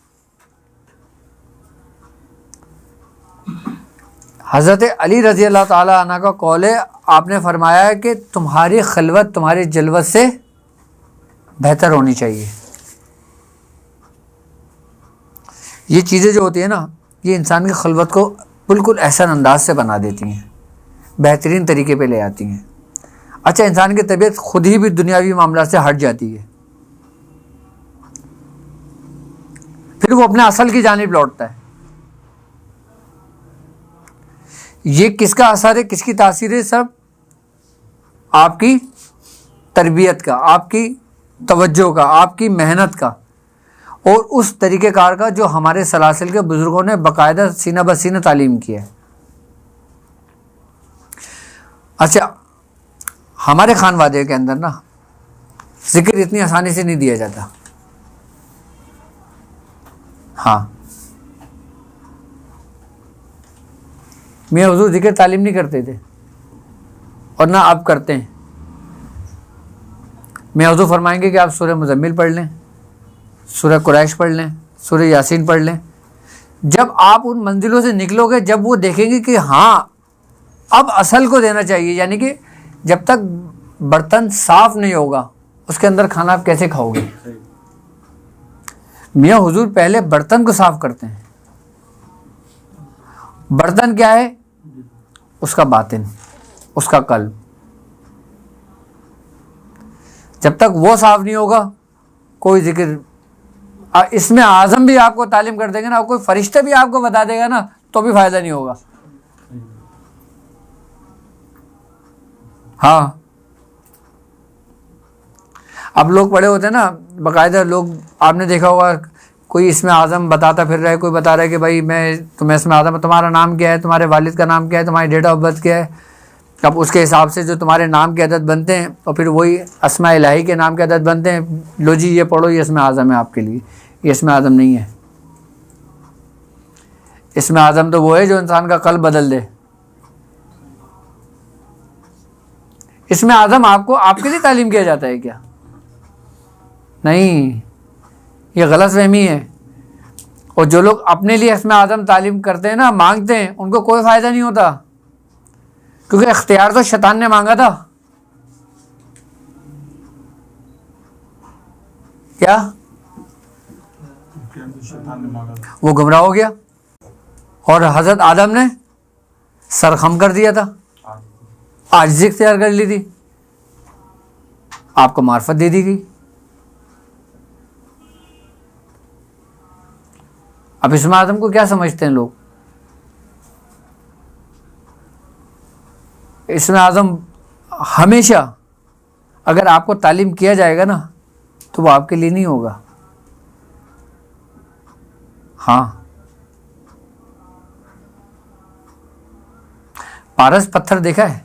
हज़रत अली रज़ी अल्लाह ताला अन्हु का कौल है, आपने फरमाया है कि तुम्हारी खलवत तुम्हारी जलवत से बेहतर होनी चाहिए। ये चीज़ें जो होती है ना, ये इंसान की खलवत को बिल्कुल एहसन अंदाज से बना देती हैं, बेहतरीन तरीके पे ले आती हैं। अच्छा, इंसान की तबीयत खुद ही भी दुनियावी मामला से हट जाती है, फिर वो अपने असल की जानिब लौटता है। ये किसका असर है, किसकी तासीर है? सब आपकी तरबियत का, आपकी तवज्जो का, आपकी मेहनत का, और उस तरीक़ेकार का जो हमारे सलासिल के बुज़ुर्गों ने बाकायदा सीना बसीना तालीम किया है। अच्छा, हमारे खानवादे के अंदर ना ज़िक्र इतनी आसानी से नहीं दिया जाता। हाँ, मियाँ हुज़ूर ज़िक्र तालीम नहीं करते थे और ना अब करते हैं। मियाँ हुज़ूर फरमाएंगे कि आप सूरह मुज़म्मिल पढ़ लें, सूरह कुरैश पढ़ लें, सूरह यासीन पढ़ लें। जब आप उन मंजिलों से निकलोगे, जब वो देखेंगे कि हाँ अब असल को देना चाहिए, यानी कि जब तक बर्तन साफ़ नहीं होगा उसके अंदर खाना आप कैसे खाओगे? मियाँ हुज़ूर पहले बर्तन को साफ़ करते हैं। बर्तन क्या है? उसका बातिन, उसका कल्ब। जब तक वो साफ़ नहीं होगा कोई जिक्र, इसमें आज़म भी आपको तालीम कर देंगे ना, कोई फरिश्ता भी आपको बता देगा ना, तो भी फ़ायदा नहीं होगा। हाँ, अब लोग पढ़े होते हैं ना बाकायदा, लोग आपने देखा होगा, कोई इसमें आज़म बताता फिर रहा है, कोई बता रहा है कि भाई मैं तुम्हें इसमें आज़म, तुम्हारा नाम क्या है, तुम्हारे वालिद का नाम क्या है, तुम्हारी डेट ऑफ बर्थ क्या है। अब उसके हिसाब से जो तुम्हारे नाम के अदद बनते हैं, और फिर वही अस्मा इलाही के नाम के अदद बनते हैं। लो जी ये पढ़ो, ये इसमें आज़म है आपके लिए। ये इसमें आज़म नहीं है। इसमें आज़म तो वो है जो इंसान का कल्ब बदल दे। इसमें आज़म आपको आपके लिए तालीम किया जाता है क्या? नहीं, ये गलत फहमी है। और जो लोग अपने लिए इसमें आज़म तालीम करते हैं ना, मांगते हैं, उनको कोई फ़ायदा नहीं होता, क्योंकि इख्तियार तो शैतान ने मांगा था। क्या? वो गुमराह हो गया और हज़रत आदम ने सर खम कर दिया था, आजिज़ी इख्तियार कर ली थी, आपको मार्फत दे दी गई। अब इसमें आदम को क्या समझते हैं लोग? इसमें आज़म हमेशा अगर आपको तालीम किया जाएगा ना तो वो आपके लिए नहीं होगा। हाँ, पारस पत्थर देखा है,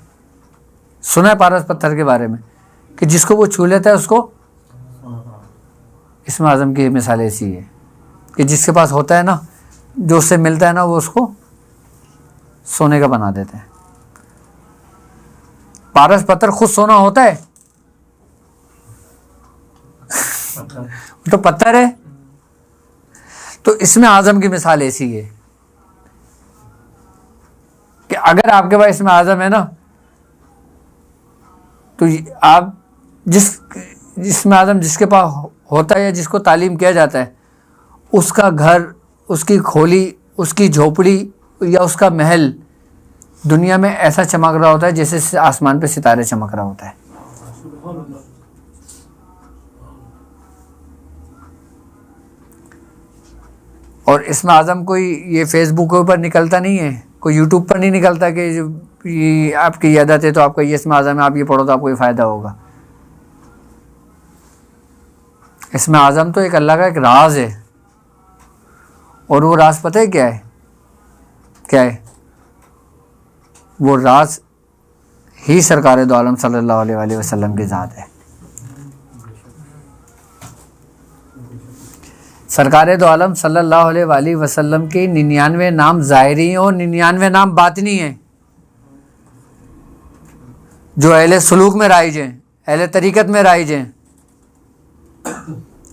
सुना है पारस पत्थर के बारे में कि जिसको वो छू लेता है उसको, इसमें आज़म की मिसाल ऐसी है कि जिसके पास होता है ना, जो उससे मिलता है ना, वो उसको सोने का बना देते हैं। पारस पत्थर खुद सोना होता है? तो पत्थर है। तो इसमें आज़म की मिसाल ऐसी है कि अगर आपके पास इसमें आज़म है ना, तो आप जिसमें आज़म जिसके पास होता है या जिसको तालीम किया जाता है, उसका घर, उसकी खोली, उसकी झोपड़ी या उसका महल दुनिया में ऐसा चमक रहा होता है जैसे आसमान पे सितारे चमक रहा होता है। और इसमें आज़म कोई ये फेसबुक के ऊपर निकलता नहीं है, कोई यूट्यूब पर नहीं निकलता कि ये आपकी आदत है तो आपका ये इसमें आज़म है, आप ये पढ़ो तो आपको ये फ़ायदा होगा। इसमें आज़म तो एक अल्लाह का एक राज है, और वो राज पता है क्या है? क्या है वो राज? ही सरकार दो आलम सल्लल्लाहु अलैहि वसल्लम की ज़ात है। सरकार दो आलम सल्लल्लाहु अलैहि वसल्लम के 99 नाम ज़ाहिरी हैं और 99 नाम बातिनी हैं, जो अहले सुलूक में राइज हैं, अहले तरीक़त में राइज हैं।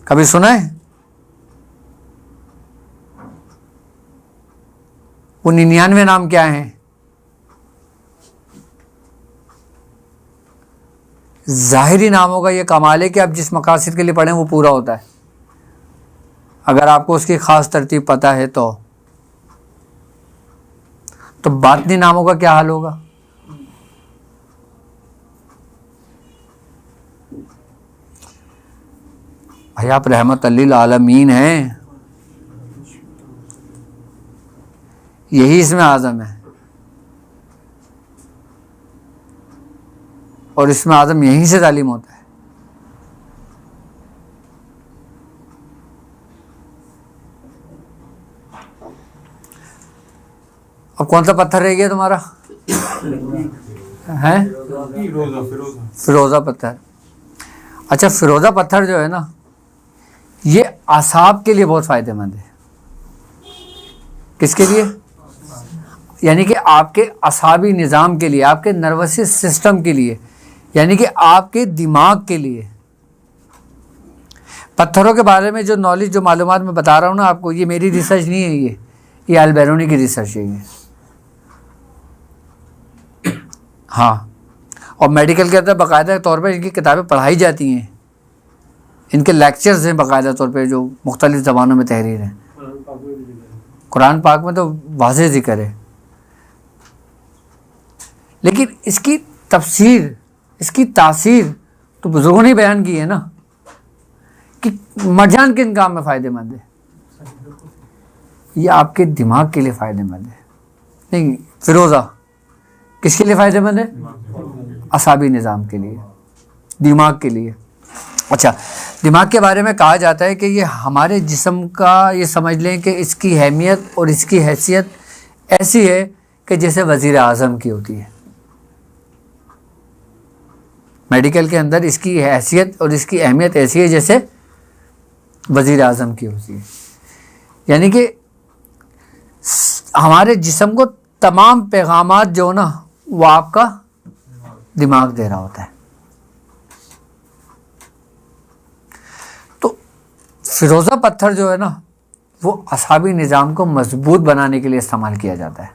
कभी सुना है? वो 99 नाम क्या हैं? ज़ाहिरी नामों का ये कमाल है कि आप जिस मकासद के लिए पढ़ें वो पूरा होता है, अगर आपको उसकी ख़ास तरतीब पता है तो बातिनी नामों का क्या हाल होगा? भाई आप रहमत लिल आलमीन हैं, यही इसमें आज़म है। और इसमें आज़म यहीं से तालीम होता है। अब कौन सा पत्थर रह गया तुम्हारा? है फिरोज़ा पत्थर। अच्छा, फिरोज़ा पत्थर जो है ना, ये आसाब के लिए बहुत फ़ायदेमंद है। किसके लिए? यानी कि आपके असाबी निज़ाम के लिए, आपके नर्वस सिस्टम के लिए, यानी कि आपके दिमाग के लिए। पत्थरों के बारे में जो नॉलेज, जो मालूमात मैं बता रहा हूँ ना आपको, ये मेरी रिसर्च नहीं है, ये अल-बैरूनी की रिसर्च है ये। हाँ, और मेडिकल के अंदर बाकायदा तौर पर इनकी किताबें पढ़ाई जाती हैं, इनके लेक्चर्स हैं बाकायदा तौर पे जो मुख्तलिफ ज़बानों में तहरीर हैं। कुरान पाक में तो वाज़ेह ज़िक्र है, लेकिन इसकी तफसीर, इसकी तासीर तो बुजुर्गों ने बयान की है ना, कि मरजान किन काम में फ़ायदेमंद है। ये आपके दिमाग के लिए फ़ायदेमंद है। नहीं, फिरोज़ा किसके लिए फ़ायदेमंद है? असाबी निज़ाम के लिए, दिमाग के लिए। अच्छा, दिमाग के बारे में कहा जाता है कि ये हमारे जिस्म का, ये समझ लें कि इसकी अहमियत और इसकी हैसियत ऐसी है कि जैसे वज़ीर आज़म की होती है। मेडिकल के अंदर इसकी हैसियत और इसकी अहमियत ऐसी है जैसे वज़ीर आज़म की होती है। यानी कि हमारे जिस्म को तमाम पैगामात जो ना, वो आपका दिमाग दे रहा होता है। तो फिरोज़ा पत्थर जो है ना, वो असाबी निज़ाम को मजबूत बनाने के लिए इस्तेमाल किया जाता है।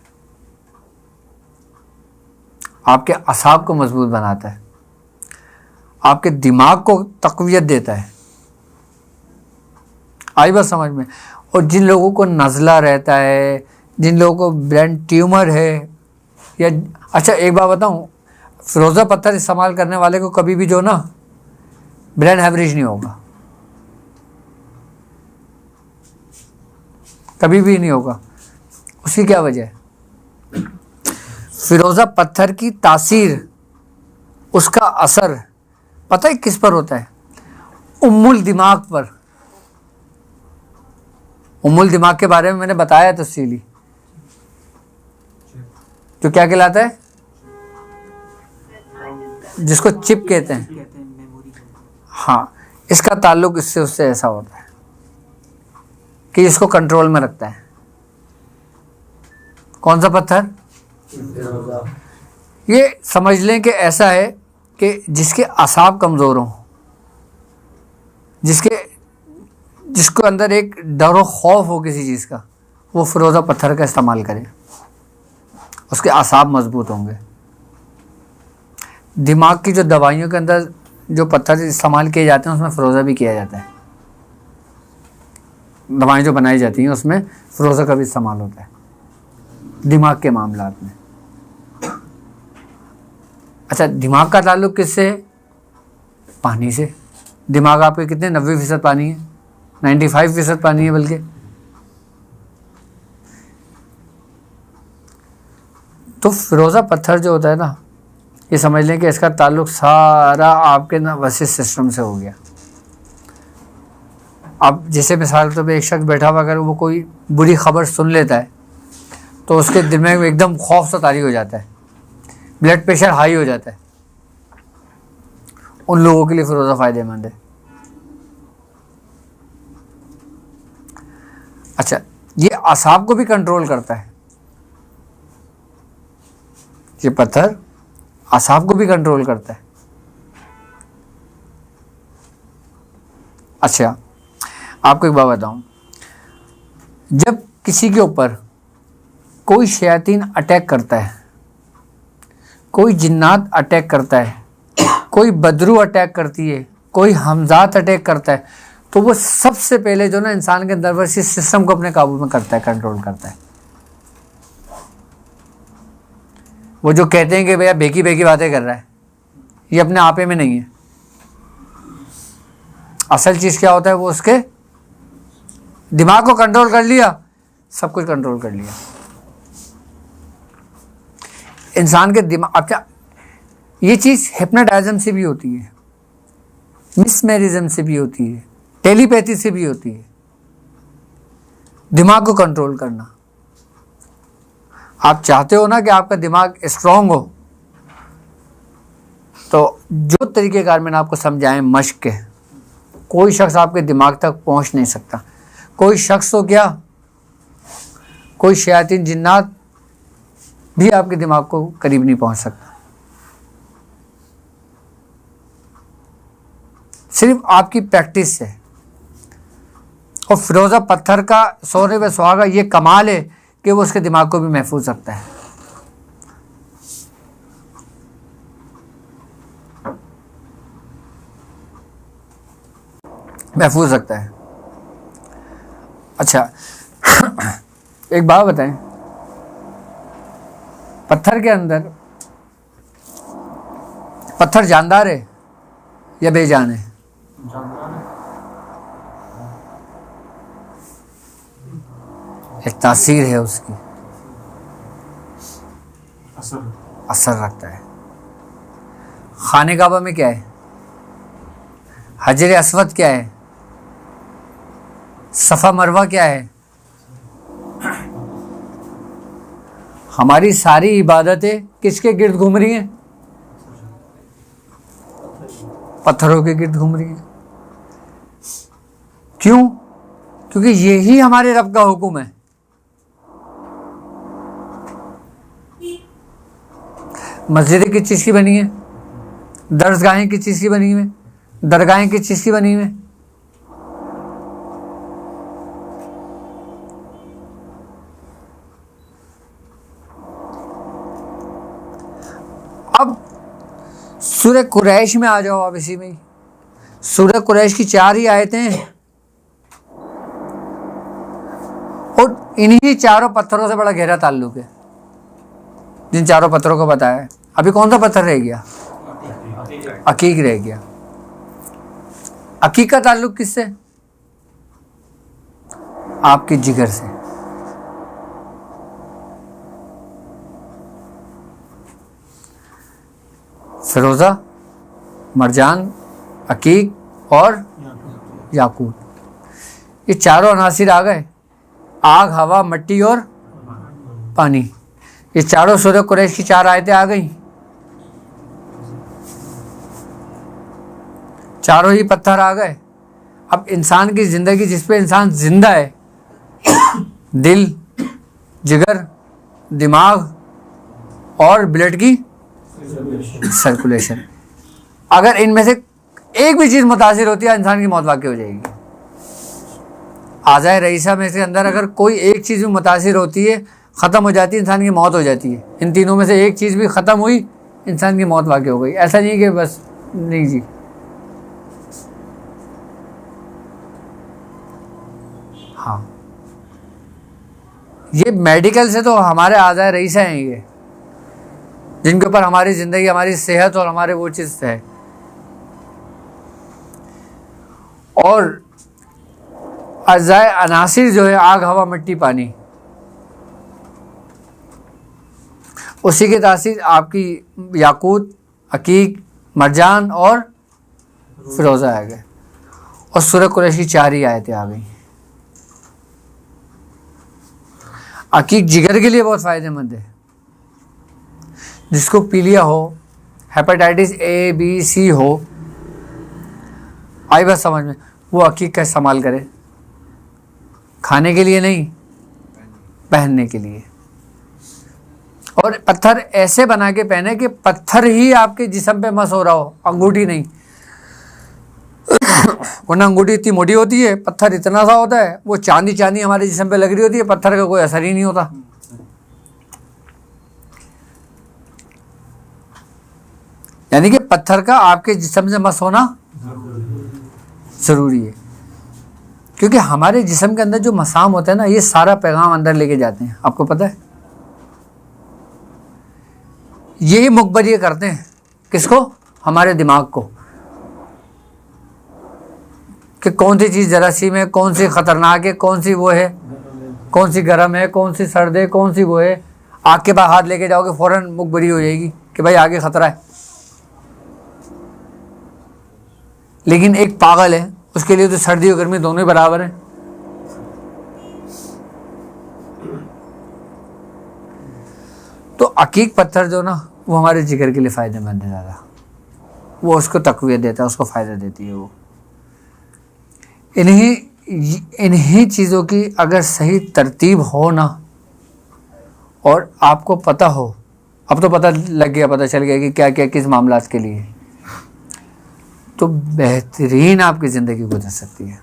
आपके असाब को मजबूत बनाता है, आपके दिमाग को तक़वियत देता है। आई बात समझ में? और जिन लोगों को नज़ला रहता है, जिन लोगों को ब्रेन ट्यूमर है, या अच्छा एक बात बताऊं, फिरोज़ा पत्थर इस्तेमाल करने वाले को कभी भी जो ना ब्रेन हैमरेज नहीं होगा, कभी भी नहीं होगा। उसकी क्या वजह है? फिरोज़ा पत्थर की तासीर, उसका असर पता है किस पर होता है? उम्मुल दिमाग पर। उमुल दिमाग के बारे में मैंने बताया तफसीली, जो क्या कहलाता है, जिसको चिप कहते हैं। हाँ, इसका ताल्लुक इससे उससे ऐसा होता है कि इसको कंट्रोल में रखता है। कौन सा पत्थर? ये समझ लें कि ऐसा है कि जिसके असाब कमज़ोर हों, जिसको अंदर एक डर व खौफ हो किसी चीज़ का, वो फिरोज़ा पत्थर का इस्तेमाल करे, उसके असाब मजबूत होंगे। दिमाग की जो दवाइयों के अंदर जो पत्थर इस्तेमाल किए जाते हैं उसमें फिरोज़ा भी किया जाता है। दवाएं जो बनाई जाती हैं उसमें फिरोज़ा का भी इस्तेमाल होता है दिमाग के मामलात में। अच्छा, दिमाग का ताल्लुक किससे है? पानी से। दिमाग आपके कितने 90% पानी है, 95% पानी है बल्कि। तो फिरोज़ा पत्थर जो होता है ना, ये समझ लें कि इसका ताल्लुक सारा आपके नर्वस सिस्टम से हो गया। अब जैसे मिसाल के तौर पर एक शख्स बैठा हुआ, अगर वो कोई बुरी खबर सुन लेता है तो उसके दिमाग में एकदम खौफ सा तारी हो जाता है, ब्लड प्रेशर हाई हो जाता है। उन लोगों के लिए फिरोज़ा फ़ायदेमंद है। अच्छा, ये असाब को भी कंट्रोल करता है। ये पत्थर असाब को भी कंट्रोल करता है। अच्छा, आपको एक बात बताऊं, जब किसी के ऊपर कोई शैतान अटैक करता है, कोई जिन्नात अटैक करता है, कोई बदरू अटैक करती है, कोई हमजात अटैक करता है, तो वो सबसे पहले जो ना इंसान के नर्वस सिस्टम को अपने काबू में करता है, कंट्रोल करता है। वो जो कहते हैं कि भैया बेकी बेकी बातें कर रहा है, ये अपने आपे में नहीं है। असल चीज़ क्या होता है, वो उसके दिमाग को कंट्रोल कर लिया, सब कुछ कंट्रोल कर लिया। इंसान के दिमाग, अच्छा ये चीज़ हिप्नोटाइज्म से भी होती है, मिसमेरिज्म से भी होती है, टेलीपैथी से भी होती है। दिमाग को कंट्रोल करना, आप चाहते हो ना कि आपका दिमाग स्ट्रांग हो, तो जो तरीक़ेकार मैंने आपको समझाएं मश्क के, कोई शख्स आपके दिमाग तक पहुंच नहीं सकता। कोई शख्स हो क्या, कोई शयातीन जिन्नात भी आपके दिमाग को करीब नहीं पहुंच सकता। सिर्फ आपकी प्रैक्टिस से। और फिरोज़ा पत्थर का सोने व सुहागा ये कमाल है कि वो उसके दिमाग को भी महफूज रखता है। महफूज रखता है। अच्छा एक बात बताएं, पत्थर के अंदर, पत्थर जानदार है या बेजान है? एक तासीर है उसकी, असर रखता है। खाने काबा में क्या है? हजर अस्वद क्या है? सफ़ा मरवा क्या है? हमारी सारी इबादतें किसके गिर्द घूम रही हैं? पत्थरों के गिर्द घूम रही हैं। क्यों? क्योंकि यही हमारे रब का हुक्म है। मस्जिदें किस चीज़ की बनी है? दरगाहें किस चीज़ की बनी हुई? दरगाहें किस चीज़ की बनी हुई? अब सूरह कुरैश में आ जाओ। आप इसी में सूरह कुरैश की 4 ही आयतें हैं और इन्हीं चारों पत्थरों से बड़ा गहरा ताल्लुक है। जिन चारों पत्थरों को बताया है, अभी कौन सा पत्थर रह गया? अकीक रह गया। अकीक का ताल्लुक किससे? आपके जिगर से। फिरोज़ा, मरजान, अकीक और याकूत, ये चारों अनासिर आ गए। आग, हवा, मिट्टी और पानी। ये चारों सूरह कुरैश की 4 आयतें आ गई। चारों ही पत्थर आ गए। अब इंसान की जिंदगी, जिस पे इंसान जिंदा है, दिल, जिगर, दिमाग और ब्लड की सर्कुलेशन, अगर इनमें से एक भी चीज मुतासिर होती है, इंसान की मौत वाक़ई हो जाएगी। आज़ाए रईसा में से अंदर अगर कोई एक चीज भी मुतासिर होती है, खत्म हो जाती है, इंसान की मौत हो जाती है। इन तीनों में से एक चीज भी खत्म हुई, इंसान की मौत वाक़ई हो गई। ऐसा नहीं कि बस नहीं जी। हाँ, ये मेडिकल से तो हमारे आज़ाए रईसा हैं ये, जिनके ऊपर हमारी ज़िंदगी, हमारी सेहत और हमारे वो चीज़ है। और अज़ाए अनासिर जो है, आग, हवा, मिट्टी, पानी, उसी के तासीर आपकी याकूत, अकीक, मरजान और फिरोज़ा आ गए। और सूरह कुरैश की 4 ही आयतें आ गई। अकीक जिगर के लिए बहुत फ़ायदेमंद है। जिसको पीलिया हो, हेपेटाइटिस A, B, C हो, आई बस समझ में, वो अकीक का इस्तेमाल करे। खाने के लिए नहीं, पहनने के लिए। और पत्थर ऐसे बना के पहने कि पत्थर ही आपके जिस्म पे मस हो रहा हो, अंगूठी नहीं। वरना अंगूठी इतनी मोटी होती है, पत्थर इतना सा होता है, वो चांदी चांदी हमारे जिस्म पे लग रही होती है, पत्थर का कोई असर ही नहीं होता। यानी कि पत्थर का आपके जिस्म से मस होना जरूरी है, क्योंकि हमारे जिस्म के अंदर जो मसाम होता है ना, ये सारा पैगाम अंदर लेके जाते हैं। आपको पता है, यही मुखबरी करते हैं। किसको? हमारे दिमाग को, कि कौन सी चीज़ जरासीम है, कौन सी खतरनाक है, कौन सी वो है, कौन सी गर्म है, कौन सी सर्द है, कौन सी वो है। आग के पास हाथ लेके जाओगे, फौरन मुखबरी हो जाएगी कि भाई आगे खतरा है। लेकिन एक पागल है, उसके लिए तो सर्दी और गर्मी दोनों ही बराबर है। तो अकीक पत्थर जो ना, वो हमारे जिगर के लिए फ़ायदेमंद है ज़्यादा। वो उसको तक़वियत देता है, उसको फ़ायदा देती है वो। इन्हीं चीज़ों की अगर सही तरतीब हो ना, और आपको पता हो, अब तो पता लग गया, पता चल गया कि क्या क्या किस मामलात के लिए, तो बेहतरीन आपकी ज़िंदगी गुजर सकती है।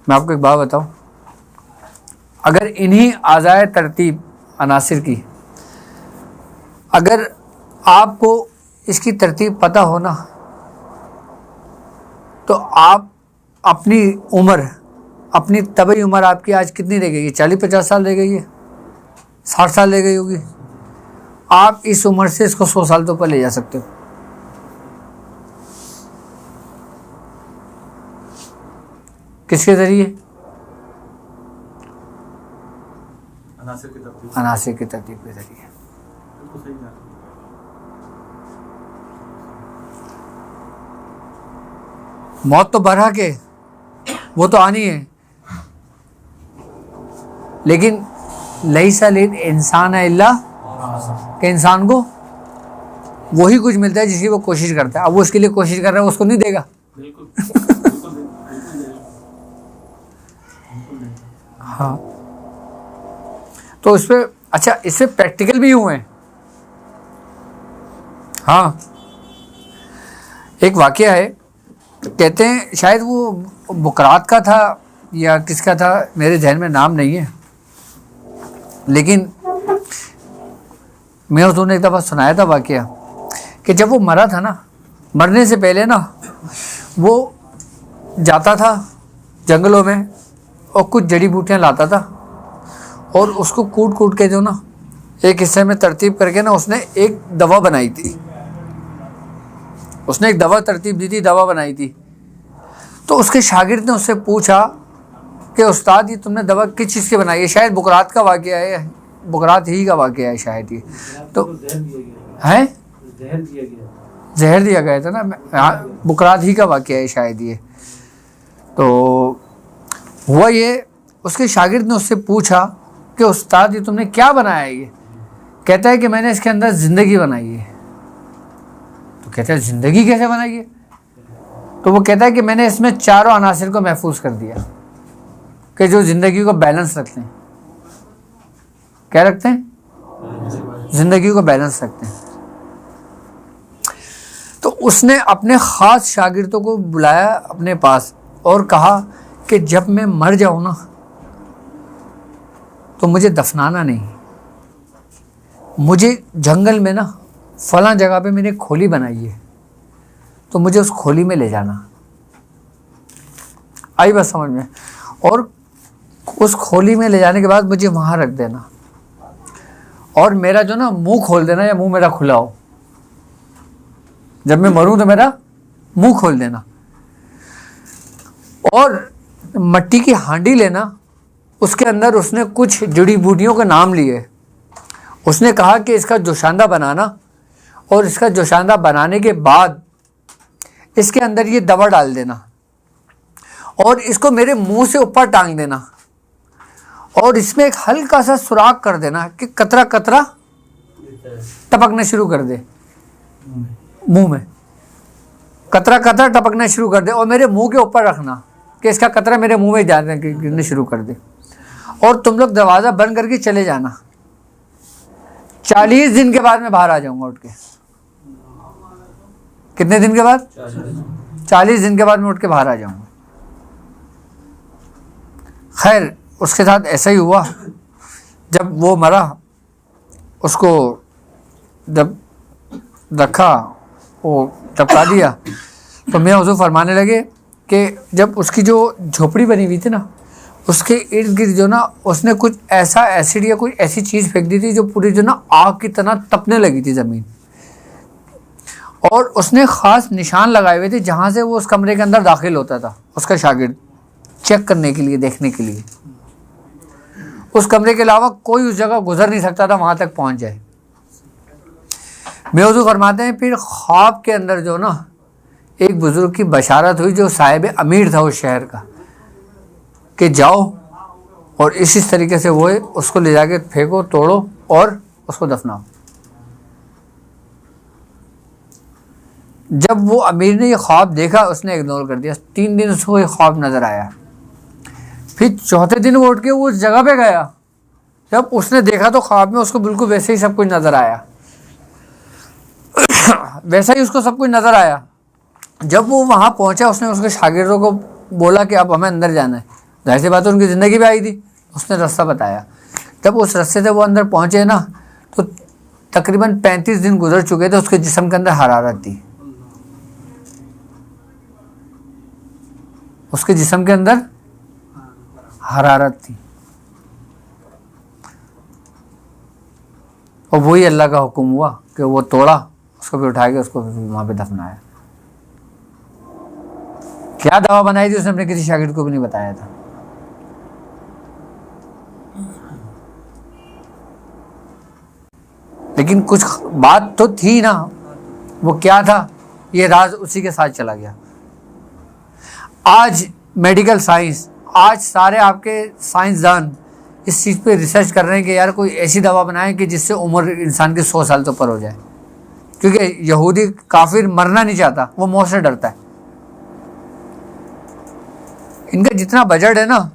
मैं आपको एक बात बताऊं, अगर इन्हीं आज़ाए तरतीब अनासिर की, अगर आपको इसकी तरतीब पता हो ना, तो आप अपनी उम्र, अपनी तबई उम्र आपकी आज कितनी रह गई है? 40-50 साल रह गई है, 60 साल रह गई होगी। आप इस उम्र से इसको 100 साल तो ऊपर ले जा सकते हो। किसके जरिए? अनासिर की तरतीब के जरिए। मौत तो बरहा के वो तो आनी है, लेकिन लैसा लिल इंसान इल्ला, कि इंसान को वही कुछ मिलता है जिसकी वो कोशिश करता है। अब वो उसके लिए कोशिश कर रहा है, उसको नहीं देगा। हाँ, तो इस पे अच्छा, इससे प्रैक्टिकल भी हुए हैं। हाँ, एक वाकया है, कहते हैं शायद वो बुकरात का था या किसका था, मेरे जहन में नाम नहीं है, लेकिन मैं उसने एक दफ़ा सुनाया था वाकया कि जब वो मरा था ना, मरने से पहले ना वो जाता था जंगलों में और कुछ जड़ी बूटियाँ लाता था, और उसको कूट कूट के जो ना एक हिस्से में तरतीब करके ना उसने एक दवा बनाई थी। उसने एक दवा तरतीब दी थी, दवा बनाई थी। तो उसके शागिर्द ने उससे पूछा कि उस्ताद, ये तुमने दवा किस चीज़ की बनाई है? शायद बुकरात का वाकया है, बुकरात ही का वाकया है शायद ये। तो है जहर दिया गया था ना, बुकरात ही का वाकया है शायद ये। तो हुआ ये, उसके शागिर्द ने उससे पूछा कि उस्ताद ये तुमने क्या बनाया है? ये कहता है कि मैंने इसके अंदर ज़िंदगी बनाई है। तो कहता है ज़िंदगी कैसे बनाई है? तो वो कहता है कि मैंने इसमें चारों अनासिर को महफूज कर दिया कि जो ज़िंदगी को बैलेंस रखते हैं। क्या रखते हैं? ज़िंदगी को बैलेंस रखते हैं। तो उसने अपने ख़ास शागिर्दों को बुलाया अपने पास और कहा कि जब मैं मर जाऊँ ना तो मुझे दफनाना नहीं, मुझे जंगल में ना फलां जगह पे मैंने खोली बनाई है, तो मुझे उस खोली में ले जाना। आई बात समझ में? और उस खोली में ले जाने के बाद मुझे वहाँ रख देना और मेरा जो ना मुंह खोल देना, या मुंह मेरा खुला हो, जब मैं मरूं तो मेरा मुंह खोल देना। और मट्टी की हांडी लेना, उसके अंदर उसने कुछ जड़ी बूटियों के नाम लिए। उसने कहा कि इसका जोशांदा बनाना और इसका जोशांदा बनाने के बाद इसके अंदर ये दवा डाल देना और इसको मेरे मुंह से ऊपर टांग देना और इसमें एक हल्का सा सुराख कर देना कि कतरा कतरा टपकना शुरू कर दे मुंह में, कतरा कतरा टपकना शुरू कर दे और मेरे मुंह के ऊपर रखना कि इसका कतरा मेरे मुंह में जाने गिरने शुरू कर दे। और तुम लोग दरवाज़ा बंद करके चले जाना। 40 दिन के बाद मैं बाहर आ जाऊंगा उठ के। कितने दिन के बाद? 40 दिन के बाद मैं उठ के बाहर आ जाऊंगा। खैर उसके साथ ऐसा ही हुआ। जब वो मरा, उसको जब रखा, वो टपका दिया, तो मैं हुज़ूर फरमाने लगे कि जब उसकी जो झोपड़ी बनी हुई थी ना, उसके इर्द गिर्द जो ना उसने कुछ ऐसा एसिड या कोई ऐसी चीज़ फेंक दी थी जो पूरी जो ना आग की तरह तपने लगी थी ज़मीन। और उसने ख़ास निशान लगाए हुए थे जहाँ से वो उस कमरे के अंदर दाखिल होता था, उसका शागिर्द चेक करने के लिए, देखने के लिए। उस कमरे के अलावा कोई उस जगह गुजर नहीं सकता था वहाँ तक पहुँच जाए। हुज़ूर फरमाते हैं फिर ख्वाब के अंदर जो ना एक बुज़ुर्ग की बशारत हुई जो साहिब अमीर था उस शहर का, कि जाओ और इस तरीके से वो है उसको ले जाके फेंको, तोड़ो और उसको दफनाओ। जब वो अमीर ने ये ख्वाब देखा उसने इग्नोर कर दिया। 3 दिन उसको ये ख्वाब नज़र आया। फिर चौथे दिन वो उठ के वो उस जगह पे गया। जब उसने देखा तो ख्वाब में उसको बिल्कुल वैसे ही सब कुछ नज़र आया, वैसा ही उसको सब कुछ नज़र आया। जब वो वहाँ पहुँचा उसने उसके शागिर्दों को बोला कि अब हमें अंदर जाना है। जाहिर सी बात है उनकी ज़िंदगी भी आई थी, उसने रास्ता बताया। जब उस रास्ते से वो अंदर पहुँचे ना तो तकरीबन 35 दिन गुजर चुके थे। उसके जिस्म के अंदर हरारत थी, उसके जिस्म के अंदर हरारत थी। और वही अल्लाह का हुक्म हुआ कि वो तोड़ा, उसको भी उठा के उसको वहाँ पे दफनाया। क्या दवा बनाई थी उसने अपने किसी शागिर्द को भी नहीं बताया था। लेकिन कुछ बात तो थी ना, वो क्या था, ये राज उसी के साथ चला गया। आज मेडिकल साइंस, आज सारे आपके साइंसदान इस चीज़ पे रिसर्च कर रहे हैं कि यार कोई ऐसी दवा बनाएं कि जिससे उम्र इंसान की 100 साल तो ऊपर हो जाए। क्योंकि यहूदी काफिर मरना नहीं चाहता, वो मौत से डरता है। इनका जितना बजट है ना,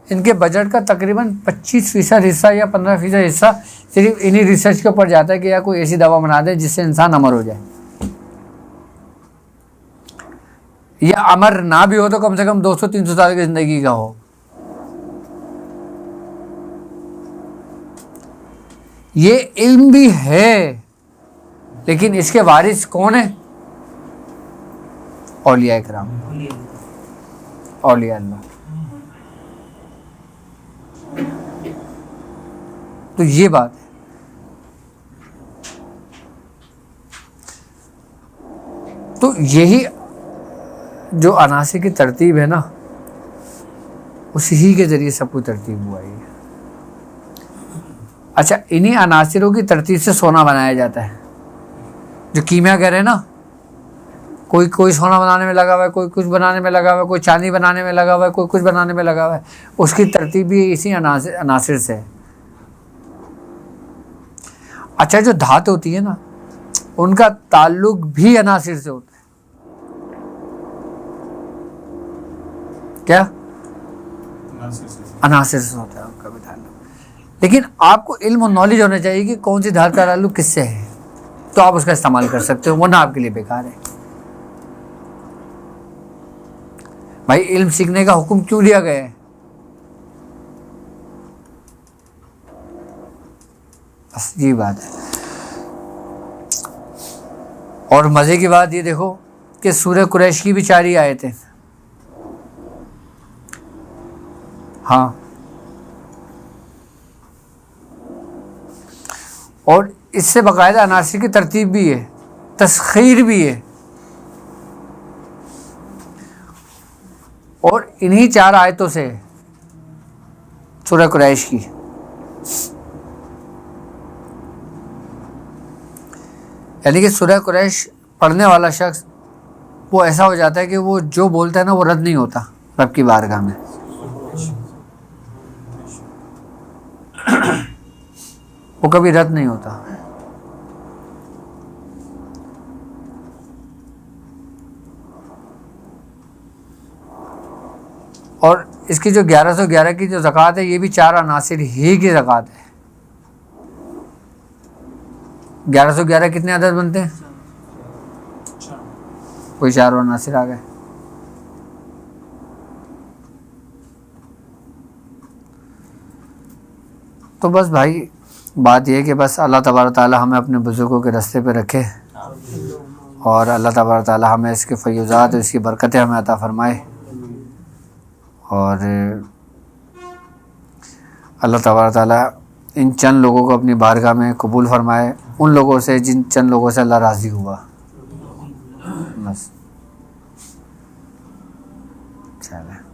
इनके बजट का तकरीबन 25% हिस्सा या 15% हिस्सा सिर्फ इन्हीं रिसर्च के ऊपर जाता है कि यार कोई ऐसी दवा बना दे जिससे इंसान अमर हो जाए, या अमर ना भी हो तो कम से कम 200-300 साल की जिंदगी का हो। ये इल्म भी है, लेकिन इसके वारिस कौन है? औलिया इकराम, औलिया अल्लाह। तो ये बात है। तो यही जो अनासी की तरतीब है ना, उसी के जरिए सब कुछ तरतीब हुआ है। अच्छा, इन्हीं अनासिरों की तरतीब से सोना बनाया जाता है। जो कीमिया कह रहे हैं ना, कोई सोना बनाने में लगा हुआ है, कोई कुछ बनाने में लगा हुआ है, कोई चांदी बनाने में लगा हुआ है, कोई कुछ बनाने में लगा हुआ है। उसकी तरतीब भी इसी अनासिर से है। अच्छा, जो धातु होती है ना, उनका ताल्लुक भी अनासिर से होता है। क्या? अनासिर से होता है उनका भी ताल्लुक। लेकिन आपको इल्म और नॉलेज होना चाहिए कि कौन सी धातु का ताल्लुक किससे है, तो आप उसका इस्तेमाल कर सकते हो, वरना आपके लिए बेकार है। भाई इल्म सीखने का हुक्म क्यों दिया गया है? बस ये बात है। और मजे की बात ये देखो कि सूरह कुरैश की भी 4 ही आयतें। हाँ, और इससे बाकायदा अनासिर की तरतीब भी है, तस्खीर भी है। और इन्हीं 4 आयतों से सूरह कुरैश की। यानी कि सूरह कुरैश पढ़ने वाला शख्स वो ऐसा हो जाता है कि वो जो बोलता है ना, वो रद्द नहीं होता रब की बारगाह में। वो कभी रद्द नहीं होता। और इसकी जो 1111 की जो ज़कात है, ये भी 4 अनासिर ही की ज़कात है। 1111 कितने अदद बनते हैं? कोई 4 अनासिर आ गए। तो बस भाई बात यह है कि बस अल्लाह तबारक ताला हमें अपने बुज़ुर्गों के रास्ते पे रखे, और अल्लाह तबारक ताला हमें इसके फ़यज़ात और इसकी बरकतें हमें अता फ़रमाए। और अल्लाह तबारक ताला इन चंद लोगों को अपनी बारगाह में कबूल फ़रमाए, उन लोगों से जिन चंद लोगों से अल्लाह राज़ी हुआ। बस चले।